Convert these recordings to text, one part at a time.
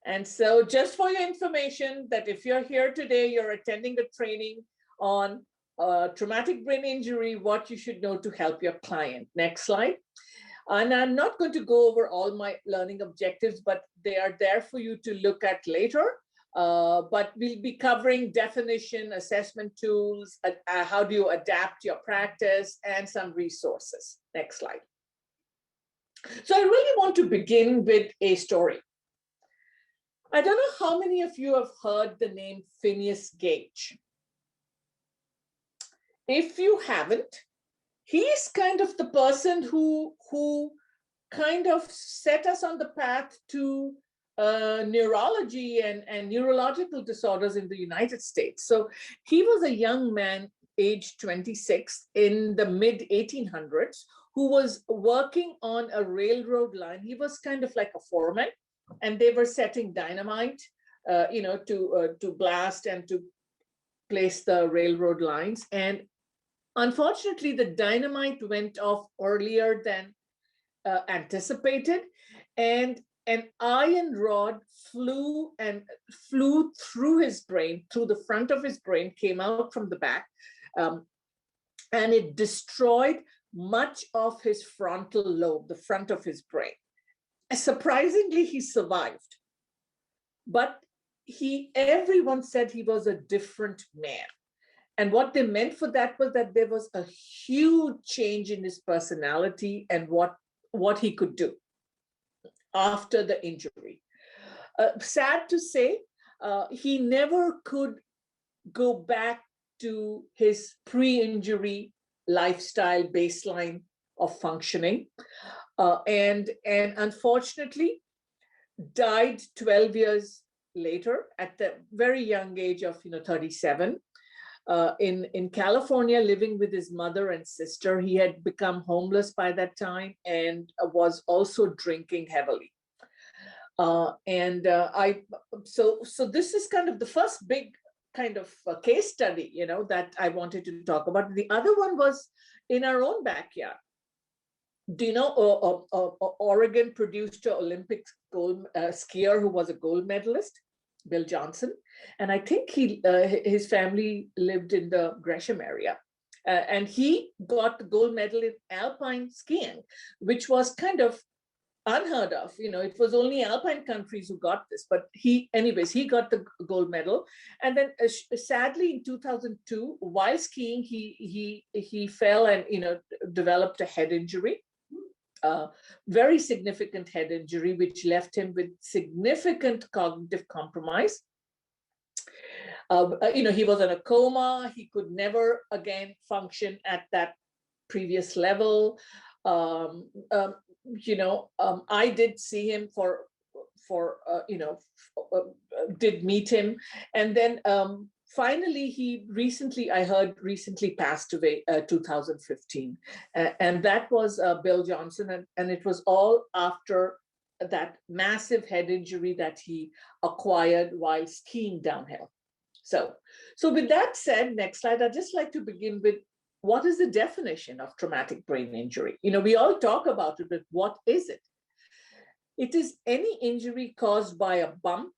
And so just for your information, that if you're here today, you're attending a training on traumatic brain injury, what you should know to help your client. Next slide. And I'm not going to go over all my learning objectives, but they are there for you to look at later. But we'll be covering definition, assessment tools, how do you adapt your practice, and some resources. Next slide. So I really want to begin with a story. I don't know how many of you have heard the name Phineas Gage. If you haven't, he's kind of the person who kind of set us on the path to neurology and neurological disorders in the United States. So he was a young man, aged 26, in the mid 1800s, who was working on a railroad line. He was kind of like a foreman, and they were setting dynamite, to blast and to place the railroad lines. And unfortunately, the dynamite went off earlier than anticipated, and an iron rod flew through his brain, through the front of his brain, came out from the back, and it destroyed much of his frontal lobe, the front of his brain. Surprisingly, he survived, but everyone said he was a different man. And what they meant for that was that there was a huge change in his personality and what he could do after the injury. Sad to say, he never could go back to his pre-injury lifestyle baseline of functioning, and unfortunately died 12 years later at the very young age of 37. In California, living with his mother and sister. He had become homeless by that time and was also drinking heavily. So this is kind of the first big kind of case study, that I wanted to talk about. The other one was in our own backyard. Do you know Oregon produced an Olympic gold skier who was a gold medalist? Bill Johnson, and I think his family lived in the Gresham area, and he got the gold medal in alpine skiing, which was kind of unheard of. It was only alpine countries who got this, but he got the gold medal. And then sadly in 2002, while skiing, he fell and developed a head injury. Very significant head injury, which left him with significant cognitive compromise. He was in a coma. He could never again function at that previous level. I did see him did meet him, and then finally, he recently passed away, 2015. And that was Bill Johnson. And it was all after that massive head injury that he acquired while skiing downhill. So with that said, next slide, I'd just like to begin with, what is the definition of traumatic brain injury? We all talk about it, but what is it? It is any injury caused by a bump,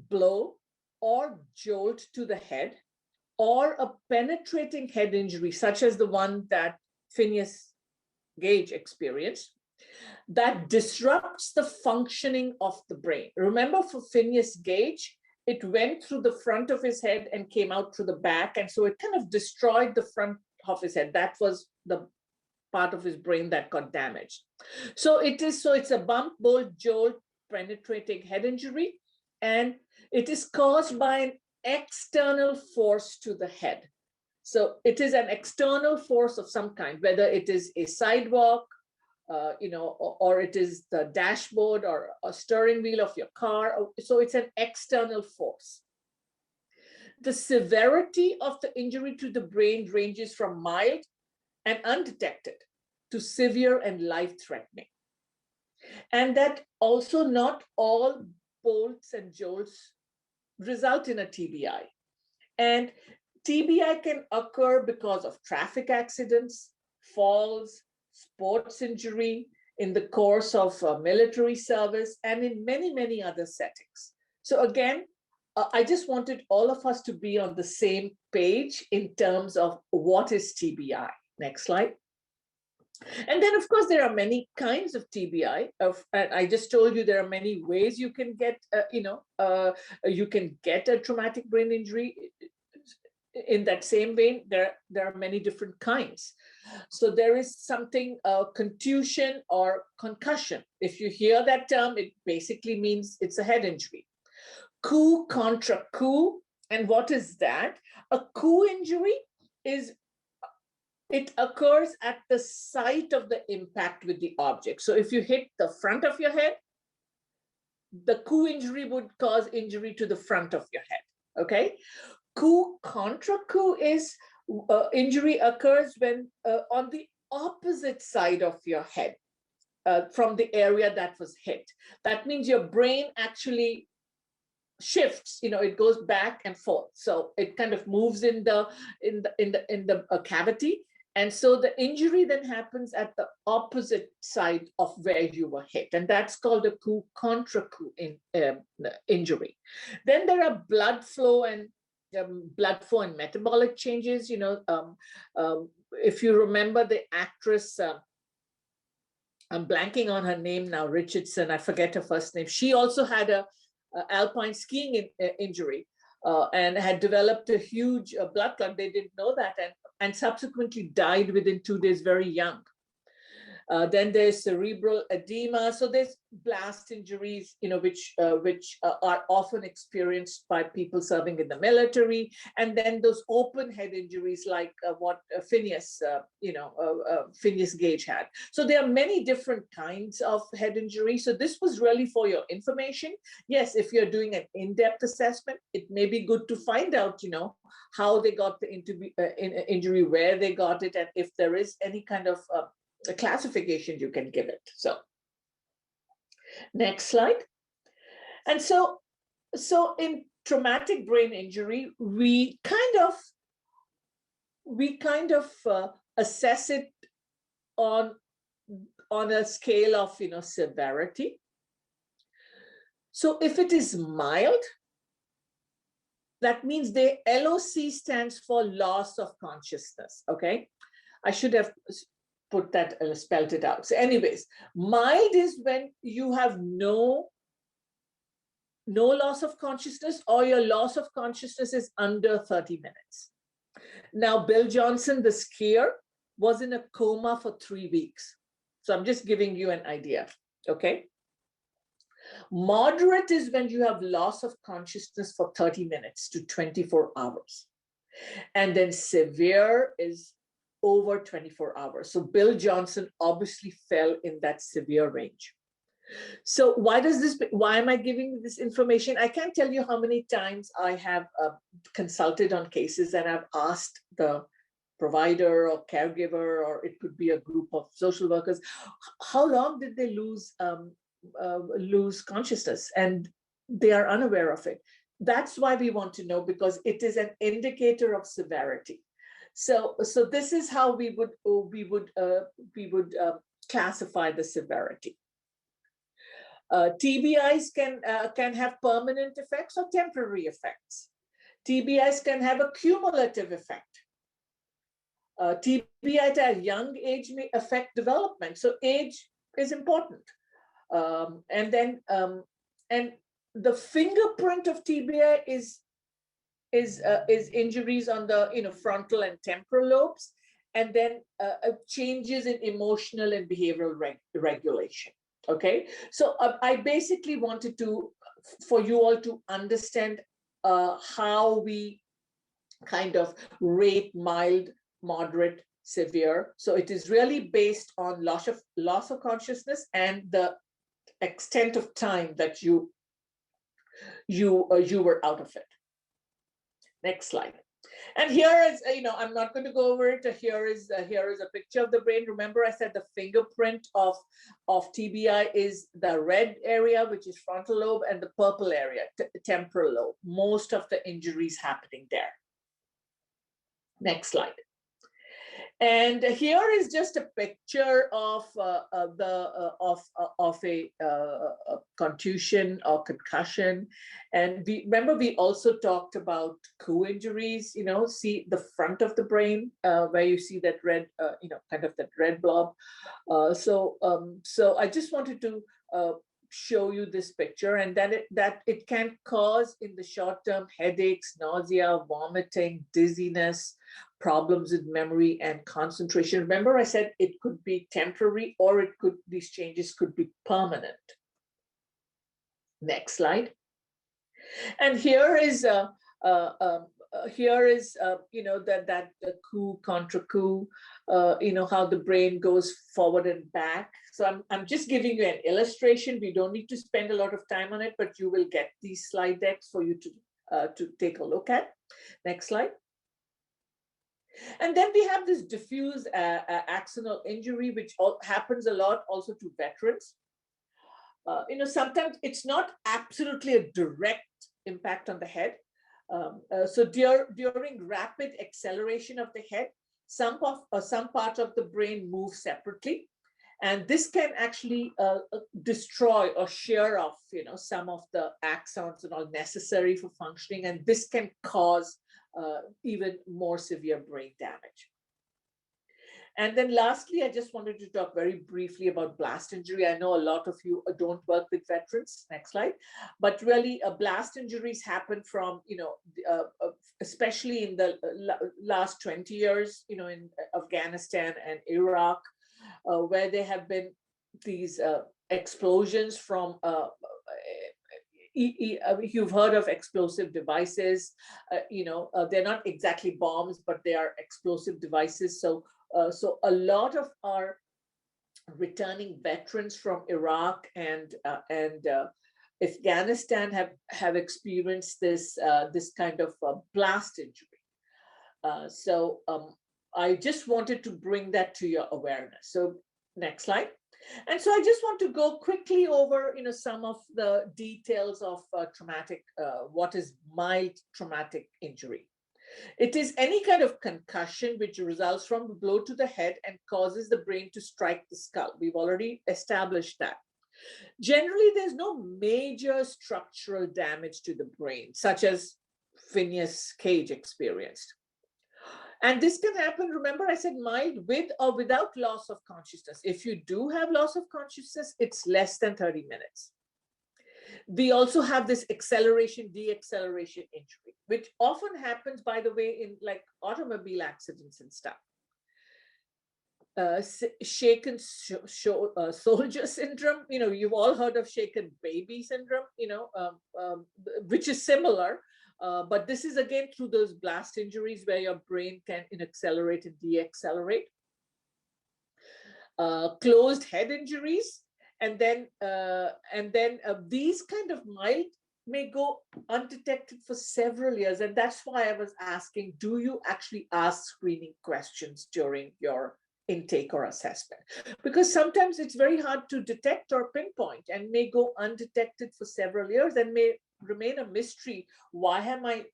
blow, or jolt to the head, or a penetrating head injury, such as the one that Phineas Gage experienced, that disrupts the functioning of the brain. Remember, for Phineas Gage, it went through the front of his head and came out through the back, and so it kind of destroyed the front of his head. That was the part of his brain that got damaged. So it's a bump, bolt, jolt, penetrating head injury, and it is caused by an external force to the head. So it is an external force of some kind, whether it is a sidewalk, or it is the dashboard or a steering wheel of your car. So it's an external force. The severity of the injury to the brain ranges from mild and undetected to severe and life-threatening. And that also not all bolts and jolts result in a TBI. And TBI can occur because of traffic accidents, falls, sports injury. in the course of military service, and in many, many other settings. So again, I just wanted all of us to be on the same page in terms of what is TBI. Next slide. And then, of course, there are many kinds of TBI. And I just told you there are many ways you can get, you can get a traumatic brain injury. In that same vein, there are many different kinds. So there is something, contusion or concussion. If you hear that term, it basically means it's a head injury. Coup contra coup, and what is that? A coup injury is, it occurs at the site of the impact with the object. So if you hit the front of your head, the coup injury would cause injury to the front of your head, okay? Coup contra coup is injury occurs when on the opposite side of your head from the area that was hit. That means your brain actually shifts, it goes back and forth. So it kind of moves in the cavity. And so the injury then happens at the opposite side of where you were hit. And that's called a coup contra coup injury. Then there are blood flow and metabolic changes. If you remember the actress, I'm blanking on her name now, Richardson, I forget her first name. She also had a alpine skiing injury and had developed a huge blood clot. They didn't know that, and subsequently died within 2 days, very young. Then there's cerebral edema. So there's blast injuries, which are often experienced by people serving in the military. And then those open head injuries, like what Phineas Gage had. So there are many different kinds of head injury. So this was really for your information. Yes, if you're doing an in-depth assessment, it may be good to find out, how they got the injury, where they got it, and if there is any kind of a classification you can give it. So next slide. And so in traumatic brain injury, we kind of assess it on a scale of severity. So if it is mild, that means the LOC stands for loss of consciousness. Okay, I should have put that, spelled it out. So anyways, mild is when you have no loss of consciousness, or your loss of consciousness is under 30 minutes. Now, Bill Johnson, the skier, was in a coma for 3 weeks. So I'm just giving you an idea, okay? Moderate is when you have loss of consciousness for 30 minutes to 24 hours. And then severe is over 24 hours. So Bill Johnson obviously fell in that severe range. So why am I giving this information? I can't tell you how many times I have consulted on cases and I've asked the provider or caregiver, or it could be a group of social workers, how long did they lose consciousness? And they are unaware of it. That's why we want to know, because it is an indicator of severity. So this is how we would classify the severity. TBIs can have permanent effects or temporary effects. TBIs can have a cumulative effect. TBI at a young age may affect development. So age is important. And the fingerprint of TBI is injuries on the frontal and temporal lobes, and then changes in emotional and behavioral regulation. Okay, so I basically wanted for you all to understand how we kind of rate mild, moderate, severe. So it is really based on loss of consciousness and the extent of time that you were out of it. Next slide. And here is, I'm not going to go over it. Here is a picture of the brain. Remember, I said the fingerprint of TBI is the red area, which is frontal lobe, and the purple area, temporal lobe. Most of the injuries happening there. Next slide. And here is just a picture of a contusion or concussion. And we remember we also talked about coup injuries. You know, see the front of the brain where you see that red, kind of that red blob. So I just wanted to show you this picture, and that it can cause in the short term headaches, nausea, vomiting, dizziness, problems with memory and concentration. Remember, I said it could be temporary, or these changes could be permanent. Next slide. And here is that coup contra coup, how the brain goes forward and back. So I'm just giving you an illustration. We don't need to spend a lot of time on it, but you will get these slide decks for you to take a look at. Next slide. And then we have this diffuse axonal injury, which happens a lot also to veterans. Sometimes it's not absolutely a direct impact on the head. So during rapid acceleration of the head, some part of the brain moves separately, and this can actually destroy or shear off, some of the axons and all necessary for functioning, and this can cause even more severe brain damage. And then lastly, I just wanted to talk very briefly about blast injury. I know a lot of you don't work with veterans. Next slide. But really, blast injuries happen from, especially in the last 20 years, in Afghanistan and Iraq, where there have been these explosions from you've heard of explosive devices. They're not exactly bombs, but they are explosive devices. So a lot of our returning veterans from Iraq and Afghanistan have experienced this kind of blast injury. I just wanted to bring that to your awareness. So next slide. And so I just want to go quickly over, some of the details of what is mild traumatic injury. It is any kind of concussion which results from a blow to the head and causes the brain to strike the skull. We've already established that. Generally, there's no major structural damage to the brain, such as Phineas Gage experienced. And this can happen, remember I said mild, with or without loss of consciousness. If you do have loss of consciousness, it's less than 30 minutes. We also have this acceleration, deacceleration injury, which often happens, by the way, in like automobile accidents and stuff. Shaken soldier syndrome, you've all heard of shaken baby syndrome, which is similar. But this is again through those blast injuries where your brain can accelerate and deaccelerate. Closed head injuries, and then these kind of mild may go undetected for several years, and that's why I was asking: do you actually ask screening questions during your intake or assessment? Because sometimes it's very hard to detect or pinpoint, and may go undetected for several years and may remain a mystery. Why have I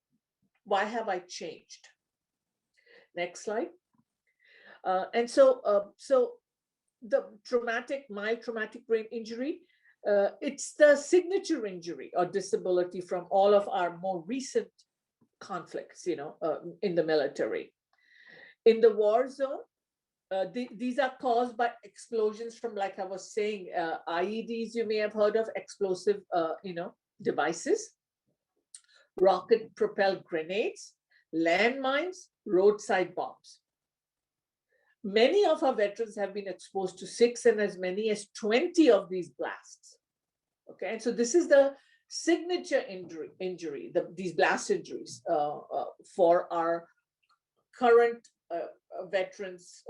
changed? Next slide. And so the mild traumatic brain injury, it's the signature injury or disability from all of our more recent conflicts, in the military. In the war zone, these are caused by explosions from, like I was saying, IEDs, you may have heard of, explosive, devices, rocket-propelled grenades, landmines, roadside bombs. Many of our veterans have been exposed to 6 and as many as 20 of these blasts. Okay, and so this is the signature injury, these blast injuries for our current veterans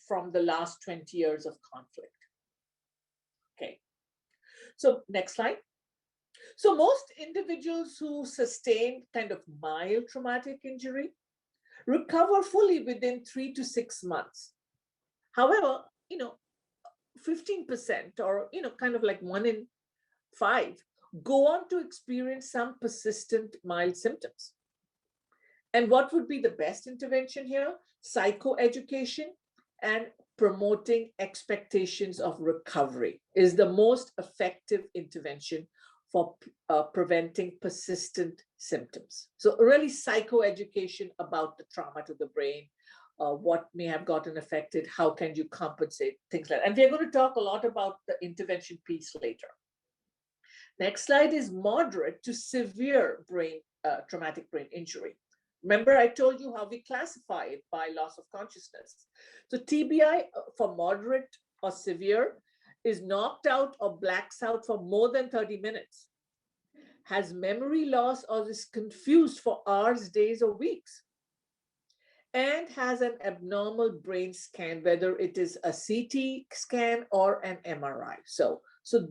from the last 20 years of conflict. Okay, so next slide. So most individuals who sustain kind of mild traumatic injury recover fully within 3 to 6 months. However, 15% or, kind of like 1 in 5 go on to experience some persistent mild symptoms. And what would be the best intervention here? Psychoeducation and promoting expectations of recovery is the most effective intervention for preventing persistent symptoms. So really psychoeducation about the trauma to the brain, what may have gotten affected, how can you compensate, things like that. And we're going to talk a lot about the intervention piece later. Next slide is moderate to severe traumatic brain injury. Remember, I told you how we classify it by loss of consciousness. So TBI for moderate or severe is knocked out or blacks out for more than 30 minutes, has memory loss or is confused for hours, days, or weeks, and has an abnormal brain scan, whether it is a CT scan or an MRI. So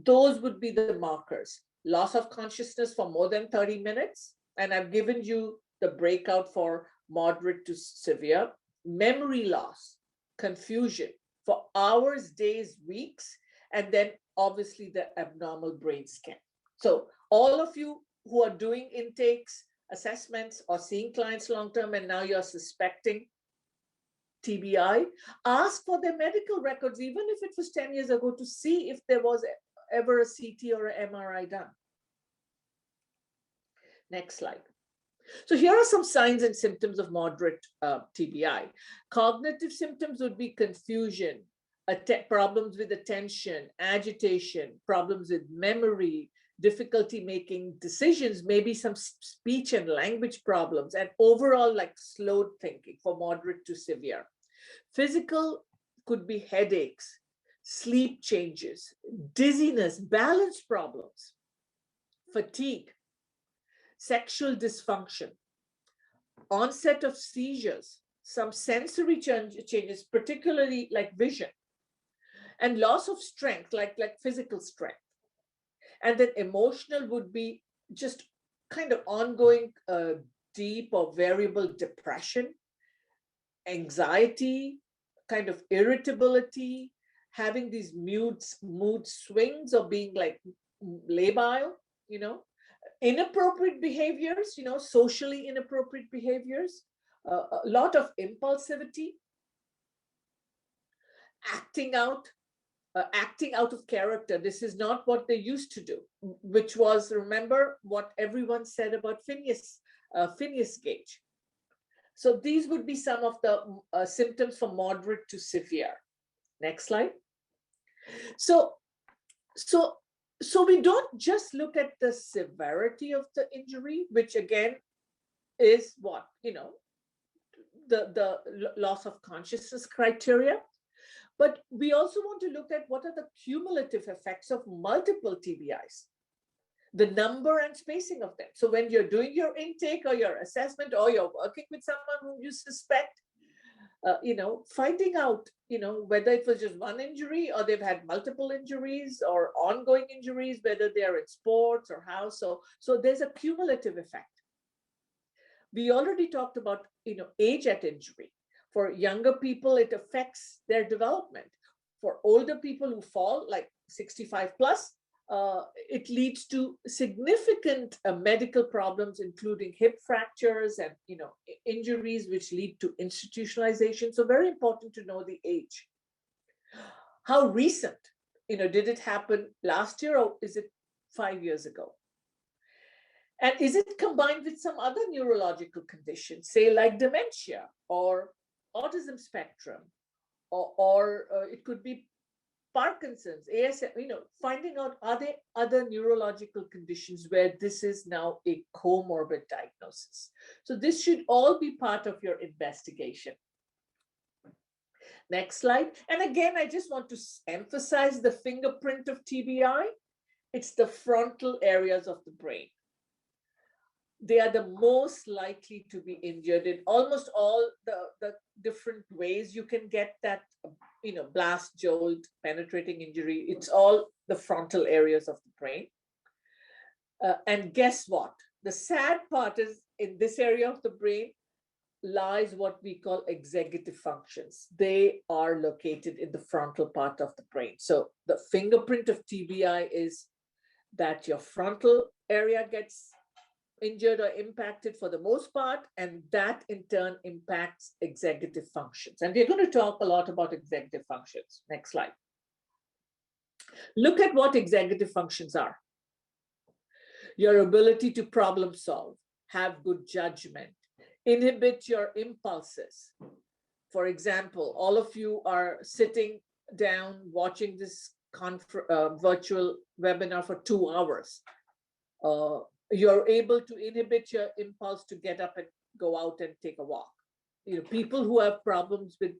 those would be the markers. Loss of consciousness for more than 30 minutes, and I've given you the breakout for moderate to severe. Memory loss, confusion for hours, days, weeks, and then obviously the abnormal brain scan. So all of you who are doing intakes, assessments, or seeing clients long-term, and now you're suspecting TBI, ask for their medical records, even if it was 10 years ago, to see if there was ever a CT or an MRI done. Next slide. So here are some signs and symptoms of moderate TBI. Cognitive symptoms would be confusion, problems with attention, agitation, problems with memory, difficulty making decisions, maybe some speech and language problems, and overall like slowed thinking for moderate to severe. Physical could be headaches, sleep changes, dizziness, balance problems, fatigue, sexual dysfunction, onset of seizures, some sensory changes, particularly like vision, and loss of strength, like physical strength. And then emotional would be just kind of ongoing deep or variable depression, anxiety, kind of irritability, having these mood swings or being like labile, inappropriate behaviors, socially inappropriate behaviors, a lot of impulsivity, acting out of character. This is not what they used to do, which was, remember what everyone said about Phineas Gage. So these would be some of the symptoms for moderate to severe. Next slide. So we don't just look at the severity of the injury, which again is what, the loss of consciousness criteria. But we also want to look at what are the cumulative effects of multiple TBIs, the number and spacing of them. So when you're doing your intake or your assessment, or you're working with someone who you suspect, finding out, whether it was just one injury or they've had multiple injuries or ongoing injuries, whether they are in sports or how. So there's a cumulative effect. We already talked about, age at injury. For younger people, it affects their development. For older people who fall, like 65 plus, it leads to significant medical problems, including hip fractures and injuries which lead to institutionalization. So very important to know the age. How recent? Did it happen last year or is it 5 years ago? And is it combined with some other neurological conditions, say like dementia or autism spectrum, or it could be Parkinson's, ASM, finding out, are there other neurological conditions where this is now a comorbid diagnosis? So this should all be part of your investigation. Next slide. And again, I just want to emphasize the fingerprint of TBI. It's the frontal areas of the brain. They are the most likely to be injured in almost all the different ways you can get that, blast, jolt, penetrating injury. It's all the frontal areas of the brain. And guess what? The sad part is in this area of the brain lies what we call executive functions. They are located in the frontal part of the brain. So the fingerprint of TBI is that your frontal area gets injured or impacted for the most part, and that in turn impacts executive functions. And we're going to talk a lot about executive functions. Next slide. Look at what executive functions are. Your ability to problem solve, have good judgment, inhibit your impulses. For example, all of you are sitting down watching this virtual webinar for 2 hours. You're able to inhibit your impulse to get up and go out and take a walk. You know, people who have problems with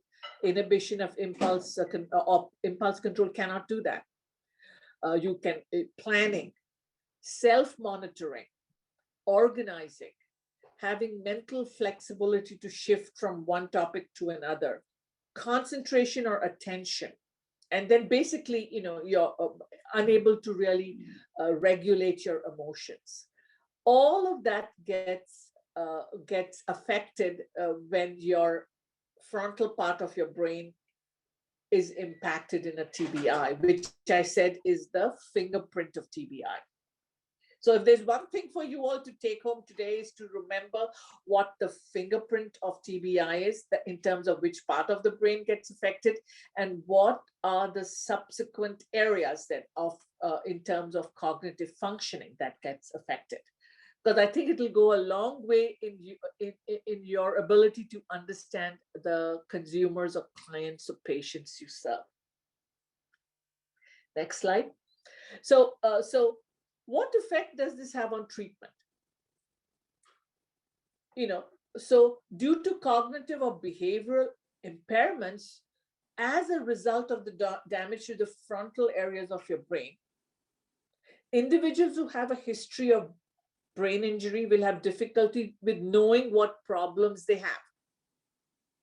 inhibition of impulse control cannot do that. You can planning, self-monitoring, organizing, having mental flexibility to shift from one topic to another, concentration or attention. And then basically, you know, you're unable to really regulate your emotions. All of that gets affected when your frontal part of your brain is impacted in a TBI, which I said is the fingerprint of TBI. So if there's one thing for you all to take home today is to remember what the fingerprint of TBI is, in terms of which part of the brain gets affected and what are the subsequent areas that in terms of cognitive functioning that gets affected. Because I think it will go a long way in your ability to understand the consumers or clients or patients you serve. Next slide. So what effect does this have on treatment? You know, so due to cognitive or behavioral impairments as a result of the damage to the frontal areas of your brain, individuals who have a history of brain injury will have difficulty with knowing what problems they have.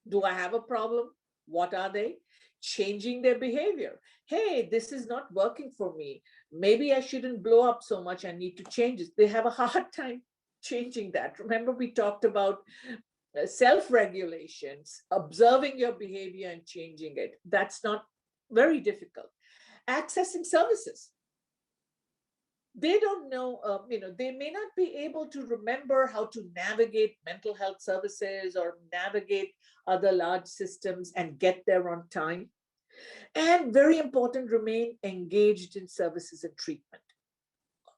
Do I have a problem? What are they? Changing their behavior. Hey, this is not working for me. Maybe I shouldn't blow up so much. I need to change it. They have a hard time changing that. Remember, we talked about self-regulations, observing your behavior and changing it. That's not very difficult. Accessing services. They don't know, you know, they may not be able to remember how to navigate mental health services or navigate other large systems and get there on time. And very important, remain engaged in services and treatment.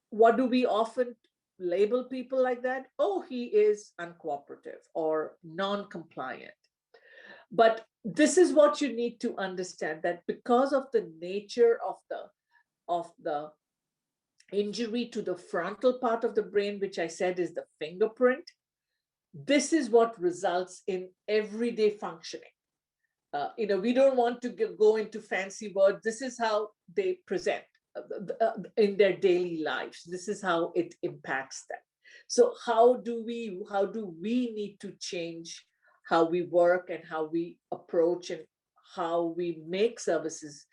What do we often label people like that? Oh, he is uncooperative or non-compliant. But this is what you need to understand, that because of the nature of the injury to the frontal part of the brain, which I said is the fingerprint, this is what results in everyday functioning. You know, we don't want to go into fancy words. This is how they present in their daily lives. This is how it impacts them. So how do we need to change how we work and how we approach and how we make services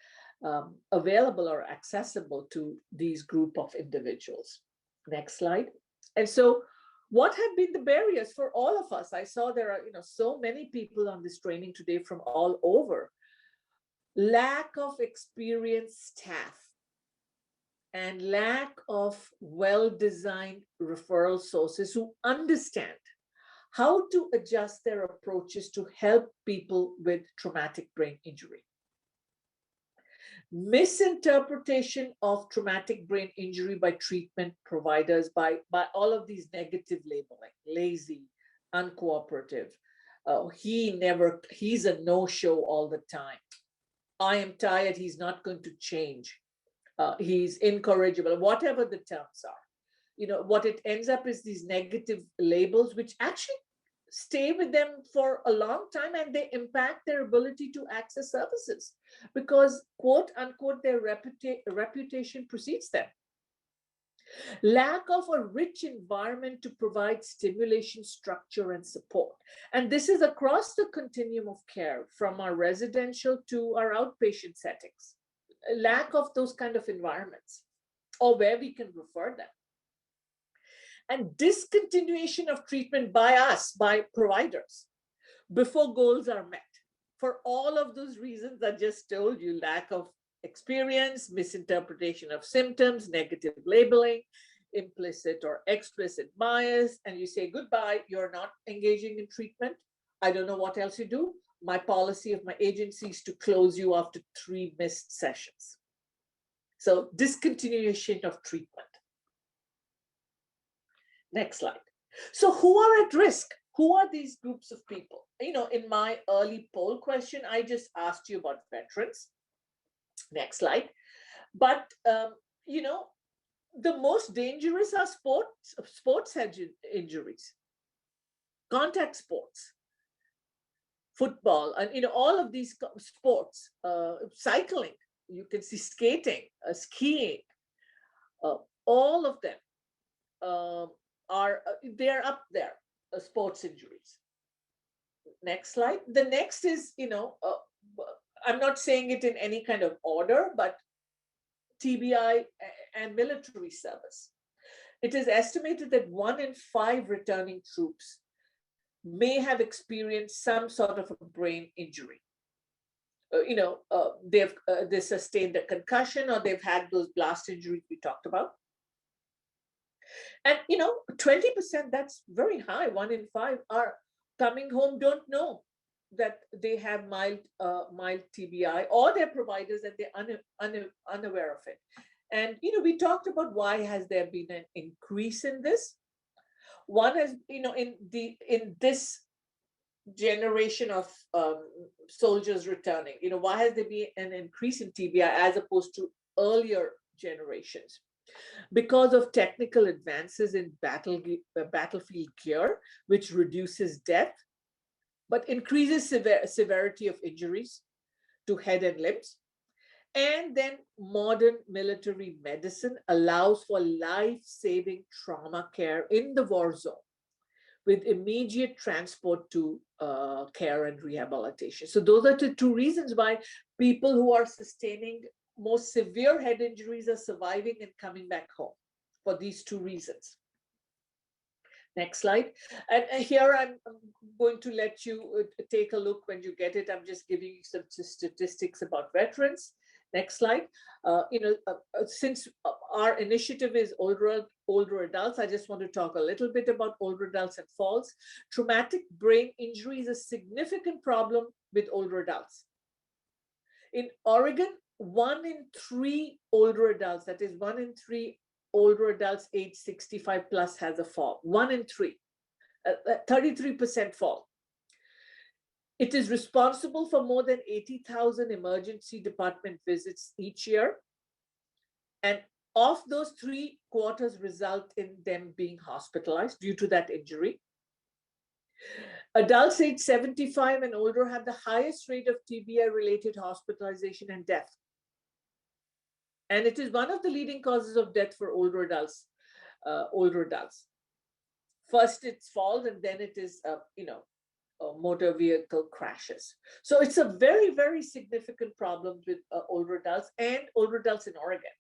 available or accessible to these group of individuals. Next slide. And so what have been the barriers for all of us? I saw there are, you know, so many people on this training today from all over. Lack of experienced staff and lack of well-designed referral sources who understand how to adjust their approaches to help people with traumatic brain injury. Misinterpretation of traumatic brain injury by treatment providers by all of these negative labeling, lazy, uncooperative, he's a no-show all the time. I am tired, he's not going to change. He's incorrigible, whatever the terms are. You know, what it ends up is these negative labels, which actually stay with them for a long time, and they impact their ability to access services because, quote unquote, their reputation precedes them. Lack of a rich environment to provide stimulation, structure, and support. And this is across the continuum of care, from our residential to our outpatient settings. Lack of those kind of environments, or where we can refer them. And discontinuation of treatment by us, by providers, before goals are met. For all of those reasons I just told you, lack of experience, misinterpretation of symptoms, negative labeling, implicit or explicit bias, and you say, goodbye, you're not engaging in treatment. I don't know what else you do. My policy of my agency is to close you after 3 missed sessions. So discontinuation of treatment. Next slide. So who are at risk? Who are these groups of people? You know, in my early poll question, I just asked you about veterans. Next slide. But, you know, the most dangerous are sports injuries, contact sports, football, and, you know, all of these sports, cycling, you can see skating, skiing, all of them they're up there, sports injuries. Next slide. The next is, you know, I'm not saying it in any kind of order, but TBI and military service. It is estimated that 1 in 5 returning troops may have experienced some sort of a brain injury. You know, they sustained a concussion, or they've had those blast injuries we talked about. And, you know, 20%, that's very high. 1 in 5 are coming home, don't know that they have mild TBI, or their providers, and they're unaware of it. And, you know, we talked about why has there been an increase in this. One is, you know, in this generation of soldiers returning, you know, why has there been an increase in TBI as opposed to earlier generations? Because of technical advances in battlefield gear, which reduces death, but increases severity of injuries to head and limbs. And then modern military medicine allows for life-saving trauma care in the war zone, with immediate transport to care and rehabilitation. So those are the 2 reasons why people who are sustaining most severe head injuries are surviving and coming back home, for these 2 reasons. Next slide. And here I'm going to let you take a look when you get it. I'm just giving you some statistics about veterans. Next slide. You know, since our initiative is older adults, I just want to talk a little bit about older adults and falls. Traumatic brain injury is a significant problem with older adults. In Oregon, 1 in 3 older adults, that is 1 in 3 older adults age 65 plus has a fall. 1 in 3, 33% fall. It is responsible for more than 80,000 emergency department visits each year. And of those, 3/4 result in them being hospitalized due to that injury. Adults age 75 and older have the highest rate of TBI-related hospitalization and death. And it is one of the leading causes of death for older adults. First it's falls, and then it is, you know, motor vehicle crashes. So it's a very, very significant problem with older adults and older adults in Oregon.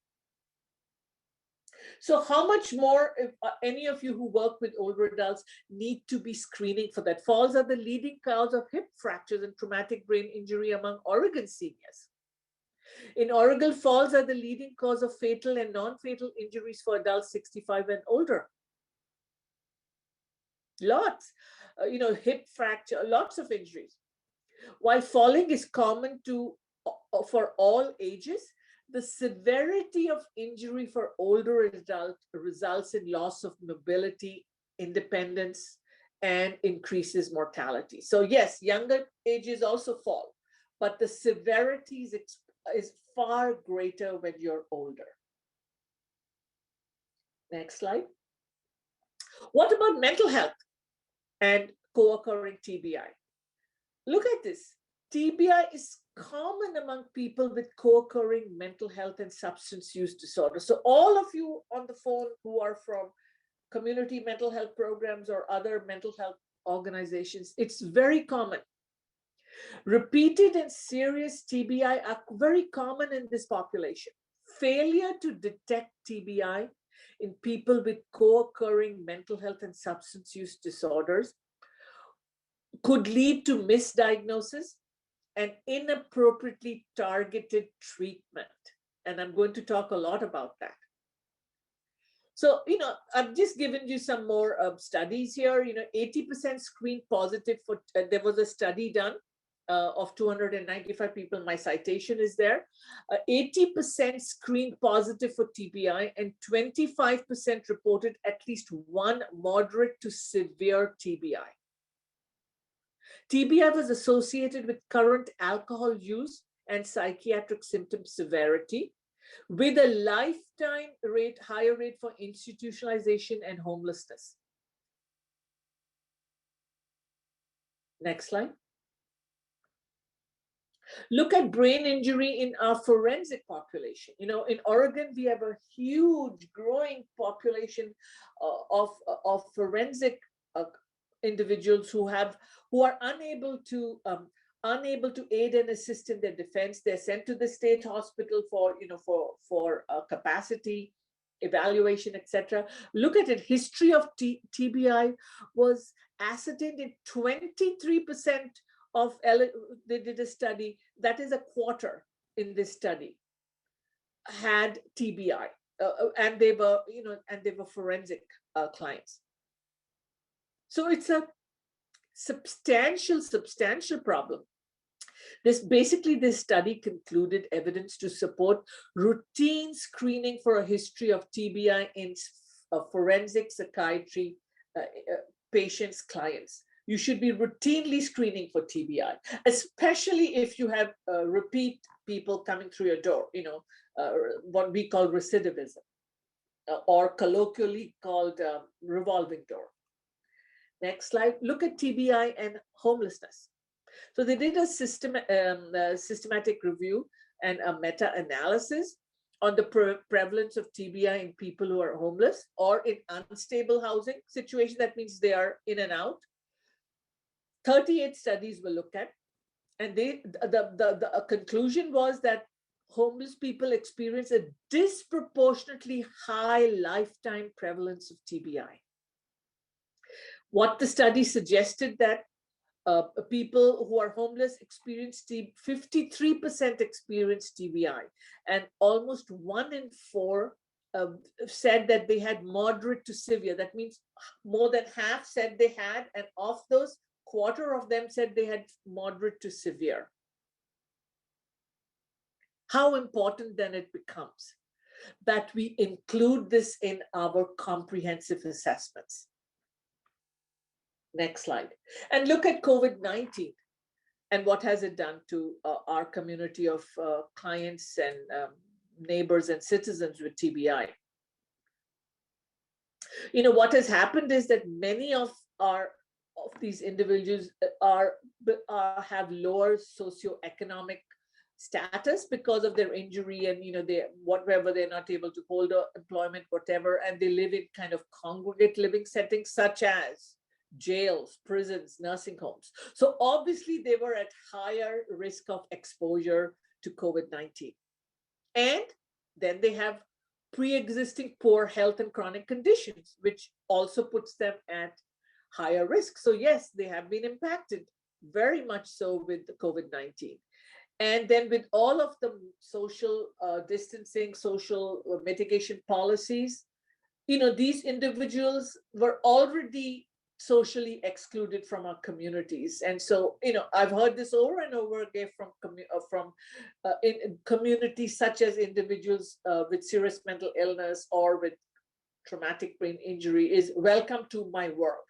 So how much more, if any of you who work with older adults need to be screening for that? Falls are the leading cause of hip fractures and traumatic brain injury among Oregon seniors. In Oregon, falls are the leading cause of fatal and non-fatal injuries for adults 65 and older. Lots, you know, hip fracture, lots of injuries. While falling is common for all ages, the severity of injury for older adults results in loss of mobility, independence, and increases mortality. So yes, younger ages also fall, but the severity is far greater when you're older. Next slide. What about mental health and co-occurring TBI? Look at this. TBI is common among people with co-occurring mental health and substance use disorders. So all of you on the phone who are from community mental health programs or other mental health organizations, it's very common. Repeated and serious TBI are very common in this population. Failure to detect TBI in people with co-occurring mental health and substance use disorders could lead to misdiagnosis and inappropriately targeted treatment. And I'm going to talk a lot about that. So, I've just given you some more studies here. 80% screen positive for, there was a study done of 295 people. My citation is there. 80% screen positive for TBI, and 25% reported at least one moderate to severe TBI. TBI was associated with current alcohol use and psychiatric symptom severity, with a lifetime rate, higher rate for institutionalization and homelessness. Next slide. Look at brain injury in our forensic population. In Oregon, we have a huge growing population of forensic individuals who are unable to aid and assist in their defense. They're sent to the state hospital for capacity evaluation, etc. Look at it. History of TBI was ascertained in 23% of, they did a study, that is a quarter in this study, had TBI, and they were forensic clients. So it's a substantial problem. This study concluded evidence to support routine screening for a history of TBI in forensic psychiatry patients' clients. You should be routinely screening for TBI, especially if you have repeat people coming through your door, what we call recidivism, or colloquially called revolving door. Next slide. Look at TBI and homelessness. So they did a systematic review and a meta-analysis on the prevalence of TBI in people who are homeless or in unstable housing situation. That means they are in and out. 38 studies were looked at, and the conclusion was that homeless people experience a disproportionately high lifetime prevalence of TBI. What the study suggested that people who are homeless experience 53% experience TBI, and almost 1 in 4 said that they had moderate to severe. That means more than half said they had, and of those, quarter of them said they had moderate to severe. How important then it becomes that we include this in our comprehensive assessments. Next slide. And look at COVID-19 and what has it done to our community of clients and neighbors and citizens with TBI. What has happened is that many of these individuals have lower socioeconomic status because of their injury, and they're not able to hold employment, whatever, and they live in kind of congregate living settings such as jails, prisons, nursing homes. So obviously they were at higher risk of exposure to COVID-19. And then they have pre-existing poor health and chronic conditions, which also puts them at higher risk. So yes, they have been impacted very much so with the COVID-19. And then with all of the social distancing, social mitigation policies, these individuals were already socially excluded from our communities. And so, I've heard this over and over again from in communities such as individuals with serious mental illness or with traumatic brain injury is welcome to my world.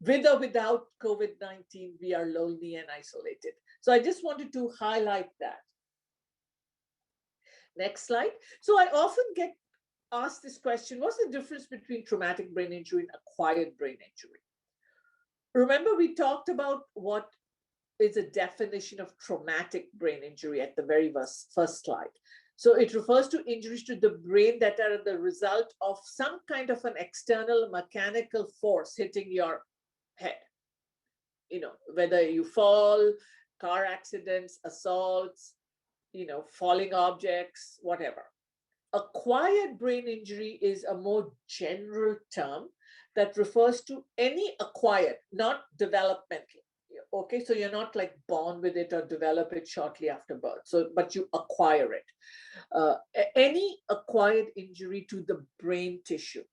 With or without COVID-19, we are lonely and isolated. So I just wanted to highlight that. Next slide. So I often get asked this question: what's the difference between traumatic brain injury and acquired brain injury? Remember, we talked about what is a definition of traumatic brain injury at the very first slide. So it refers to injuries to the brain that are the result of some kind of an external mechanical force hitting your head. Whether you fall, car accidents, assaults, falling objects, whatever. Acquired brain injury is a more general term that refers to any acquired, not developmental. Okay, so you're not like born with it or develop it shortly after birth. So, but you acquire it. Any acquired injury to the brain tissue.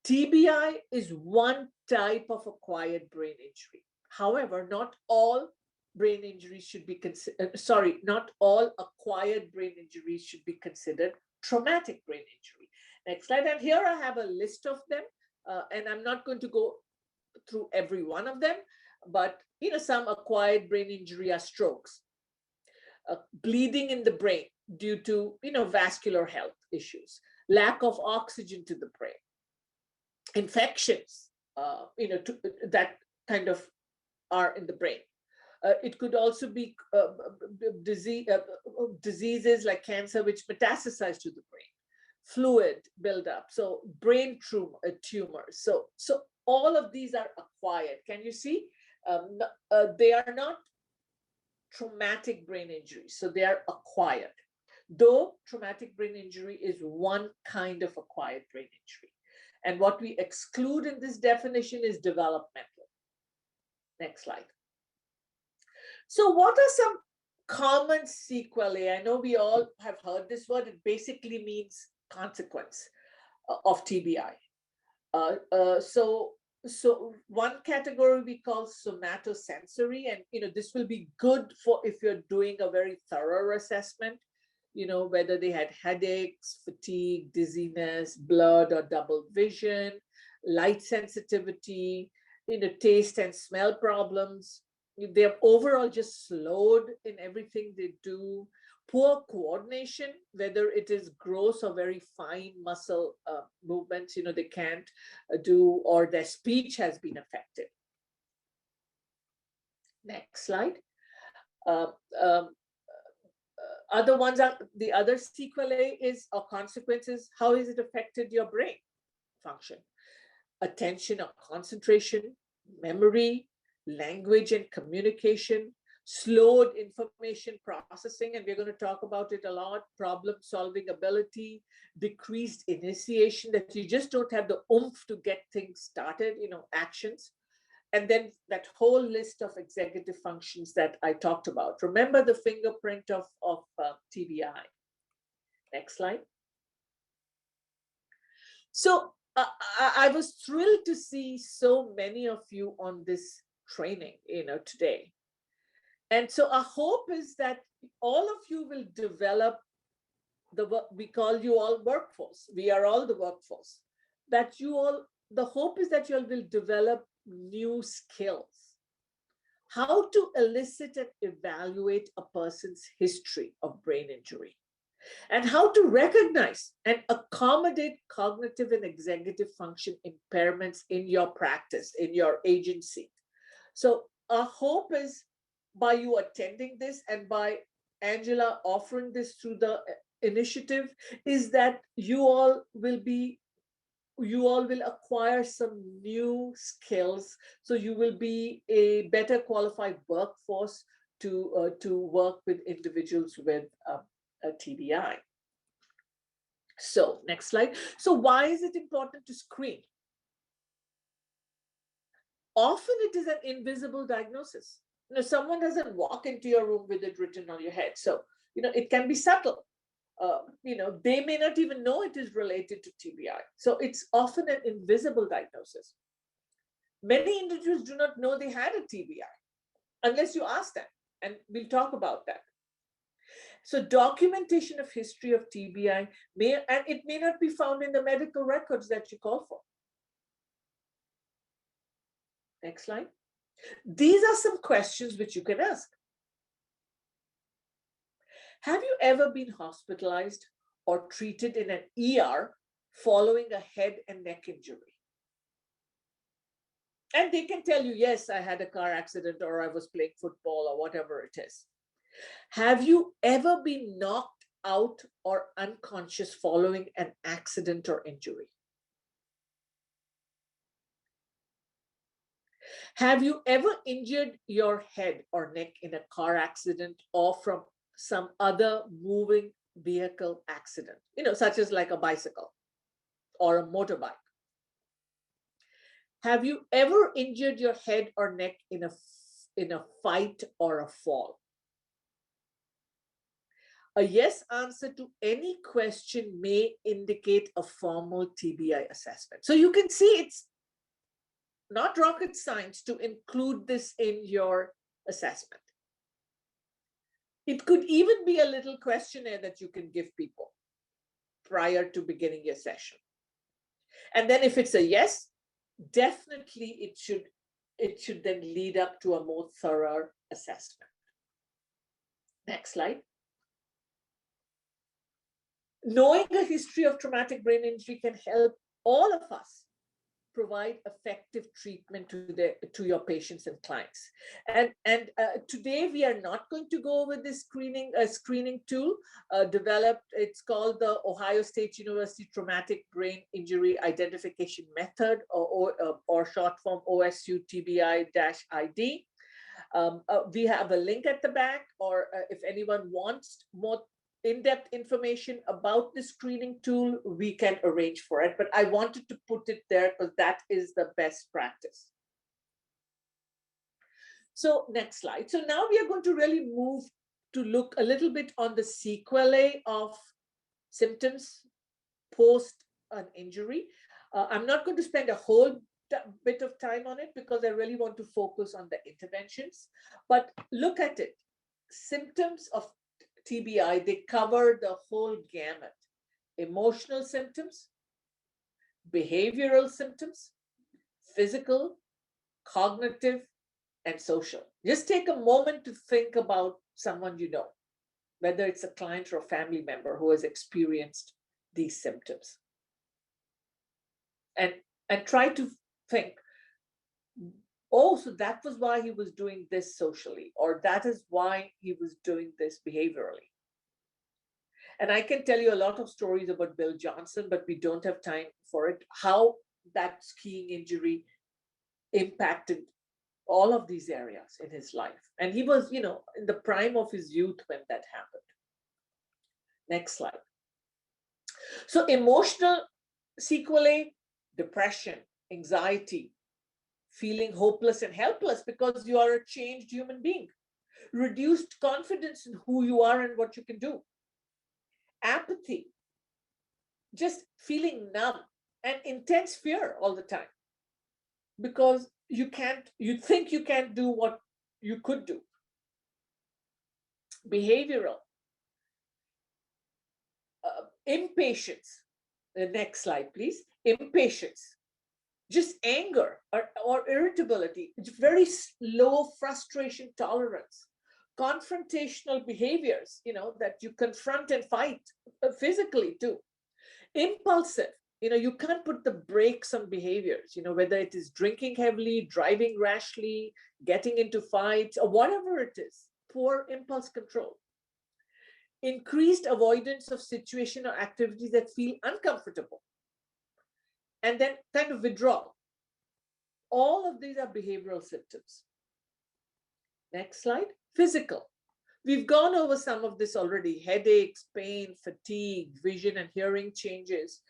TBI is one type of acquired brain injury. However, not all brain injuries should be considered, not all acquired brain injuries should be considered traumatic brain injury. Next slide. And here I have a list of them, and I'm not going to go through every one of them, but some acquired brain injury are strokes, bleeding in the brain due to vascular health issues, lack of oxygen to the brain, infections, that kind of are in the brain. It could also be diseases like cancer, which metastasize to the brain, fluid buildup, so brain tumors. So all of these are acquired. Can you see? They are not traumatic brain injuries, so they are acquired. Though traumatic brain injury is one kind of acquired brain injury. And what we exclude in this definition is developmental. Next slide. So what are some common sequelae? I know we all have heard this word. It basically means consequence of TBI. So one category we call somatosensory, and this will be good for if you're doing a very thorough assessment, whether they had headaches, fatigue, dizziness, blurred or double vision, light sensitivity, taste and smell problems. They're overall just slowed in everything they do. Poor coordination, whether it is gross or very fine muscle movements, they can't do, or their speech has been affected. Next slide. Other ones are the other sequelae is or consequences. How has it affected your brain function? Attention or concentration, memory, language and communication, slowed information processing, and we're going to talk about it a lot, problem solving ability, decreased initiation, that you just don't have the oomph to get things started, actions. And then that whole list of executive functions that I talked about. Remember the fingerprint of TBI. Next slide. So I was thrilled to see so many of you on this training, today. And so our hope is that all of you will develop we call you all workforce. We are all the workforce. The hope is that you all will develop new skills. How to elicit and evaluate a person's history of brain injury, and how to recognize and accommodate cognitive and executive function impairments in your practice, in your agency. So our hope is by you attending this and by Angela offering this through the initiative is that you all will acquire some new skills, so you will be a better qualified workforce to work with individuals with a TBI. So next slide. So why is it important to screen? Often it is an invisible diagnosis. Someone doesn't walk into your room with it written on your head. So, it can be subtle. They may not even know it is related to TBI. So it's often an invisible diagnosis. Many individuals do not know they had a TBI unless you ask them, and we'll talk about that. So documentation of history of TBI it may not be found in the medical records that you call for. Next slide. These are some questions which you can ask. Have you ever been hospitalized or treated in an ER following a head and neck injury? And they can tell you, yes, I had a car accident, or I was playing football, or whatever it is. Have you ever been knocked out or unconscious following an accident or injury? Have you ever injured your head or neck in a car accident or from some other moving vehicle accident, such as like a bicycle or a motorbike? Have you ever injured your head or neck in a in a fight or a fall. A yes answer to any question may indicate a formal TBI assessment. So you can see it's not rocket science to include this in your assessment. It could even be a little questionnaire that you can give people prior to beginning your session. And then if it's a yes, definitely it should then lead up to a more thorough assessment. Next slide. Knowing a history of traumatic brain injury can help all of us provide effective treatment to your patients and clients. And today we are not going to go over this screening tool developed. It's called the Ohio State University Traumatic Brain Injury Identification Method, or short form OSU TBI-ID. We have a link at the back, or if anyone wants more in-depth information about the screening tool, we can arrange for it. But I wanted to put it there because that is the best practice. So next slide. So now we are going to really move to look a little bit on the sequelae of symptoms post an injury. I'm not going to spend a whole bit of time on it because I really want to focus on the interventions. But look at it. Symptoms of TBI, they cover the whole gamut. Emotional symptoms, behavioral symptoms, physical, cognitive, and social. Just take a moment to think about someone you know, whether it's a client or a family member who has experienced these symptoms. And try to think, oh, so that was why he was doing this socially, or that is why he was doing this behaviorally. And I can tell you a lot of stories about Bill Johnson, but we don't have time for it, how that skiing injury impacted all of these areas in his life. And he was, in the prime of his youth when that happened. Next slide. So emotional sequelae, depression, anxiety, feeling hopeless and helpless because you are a changed human being, reduced confidence in who you are and what you can do, apathy, just feeling numb, and intense fear all the time because you think you can't do what you could do. Behavioral, impatience. The next slide, please. Impatience, just anger or irritability, very low frustration tolerance, confrontational behaviors, that you confront and fight physically too. Impulsive, you can't put the brakes on behaviors, whether it is drinking heavily, driving rashly, getting into fights, or whatever it is, poor impulse control. Increased avoidance of situation or activities that feel uncomfortable. And then kind of withdrawal. All of these are behavioral symptoms. Next slide. Physical. We've gone over some of this already. Headaches, pain, fatigue, vision and hearing changes,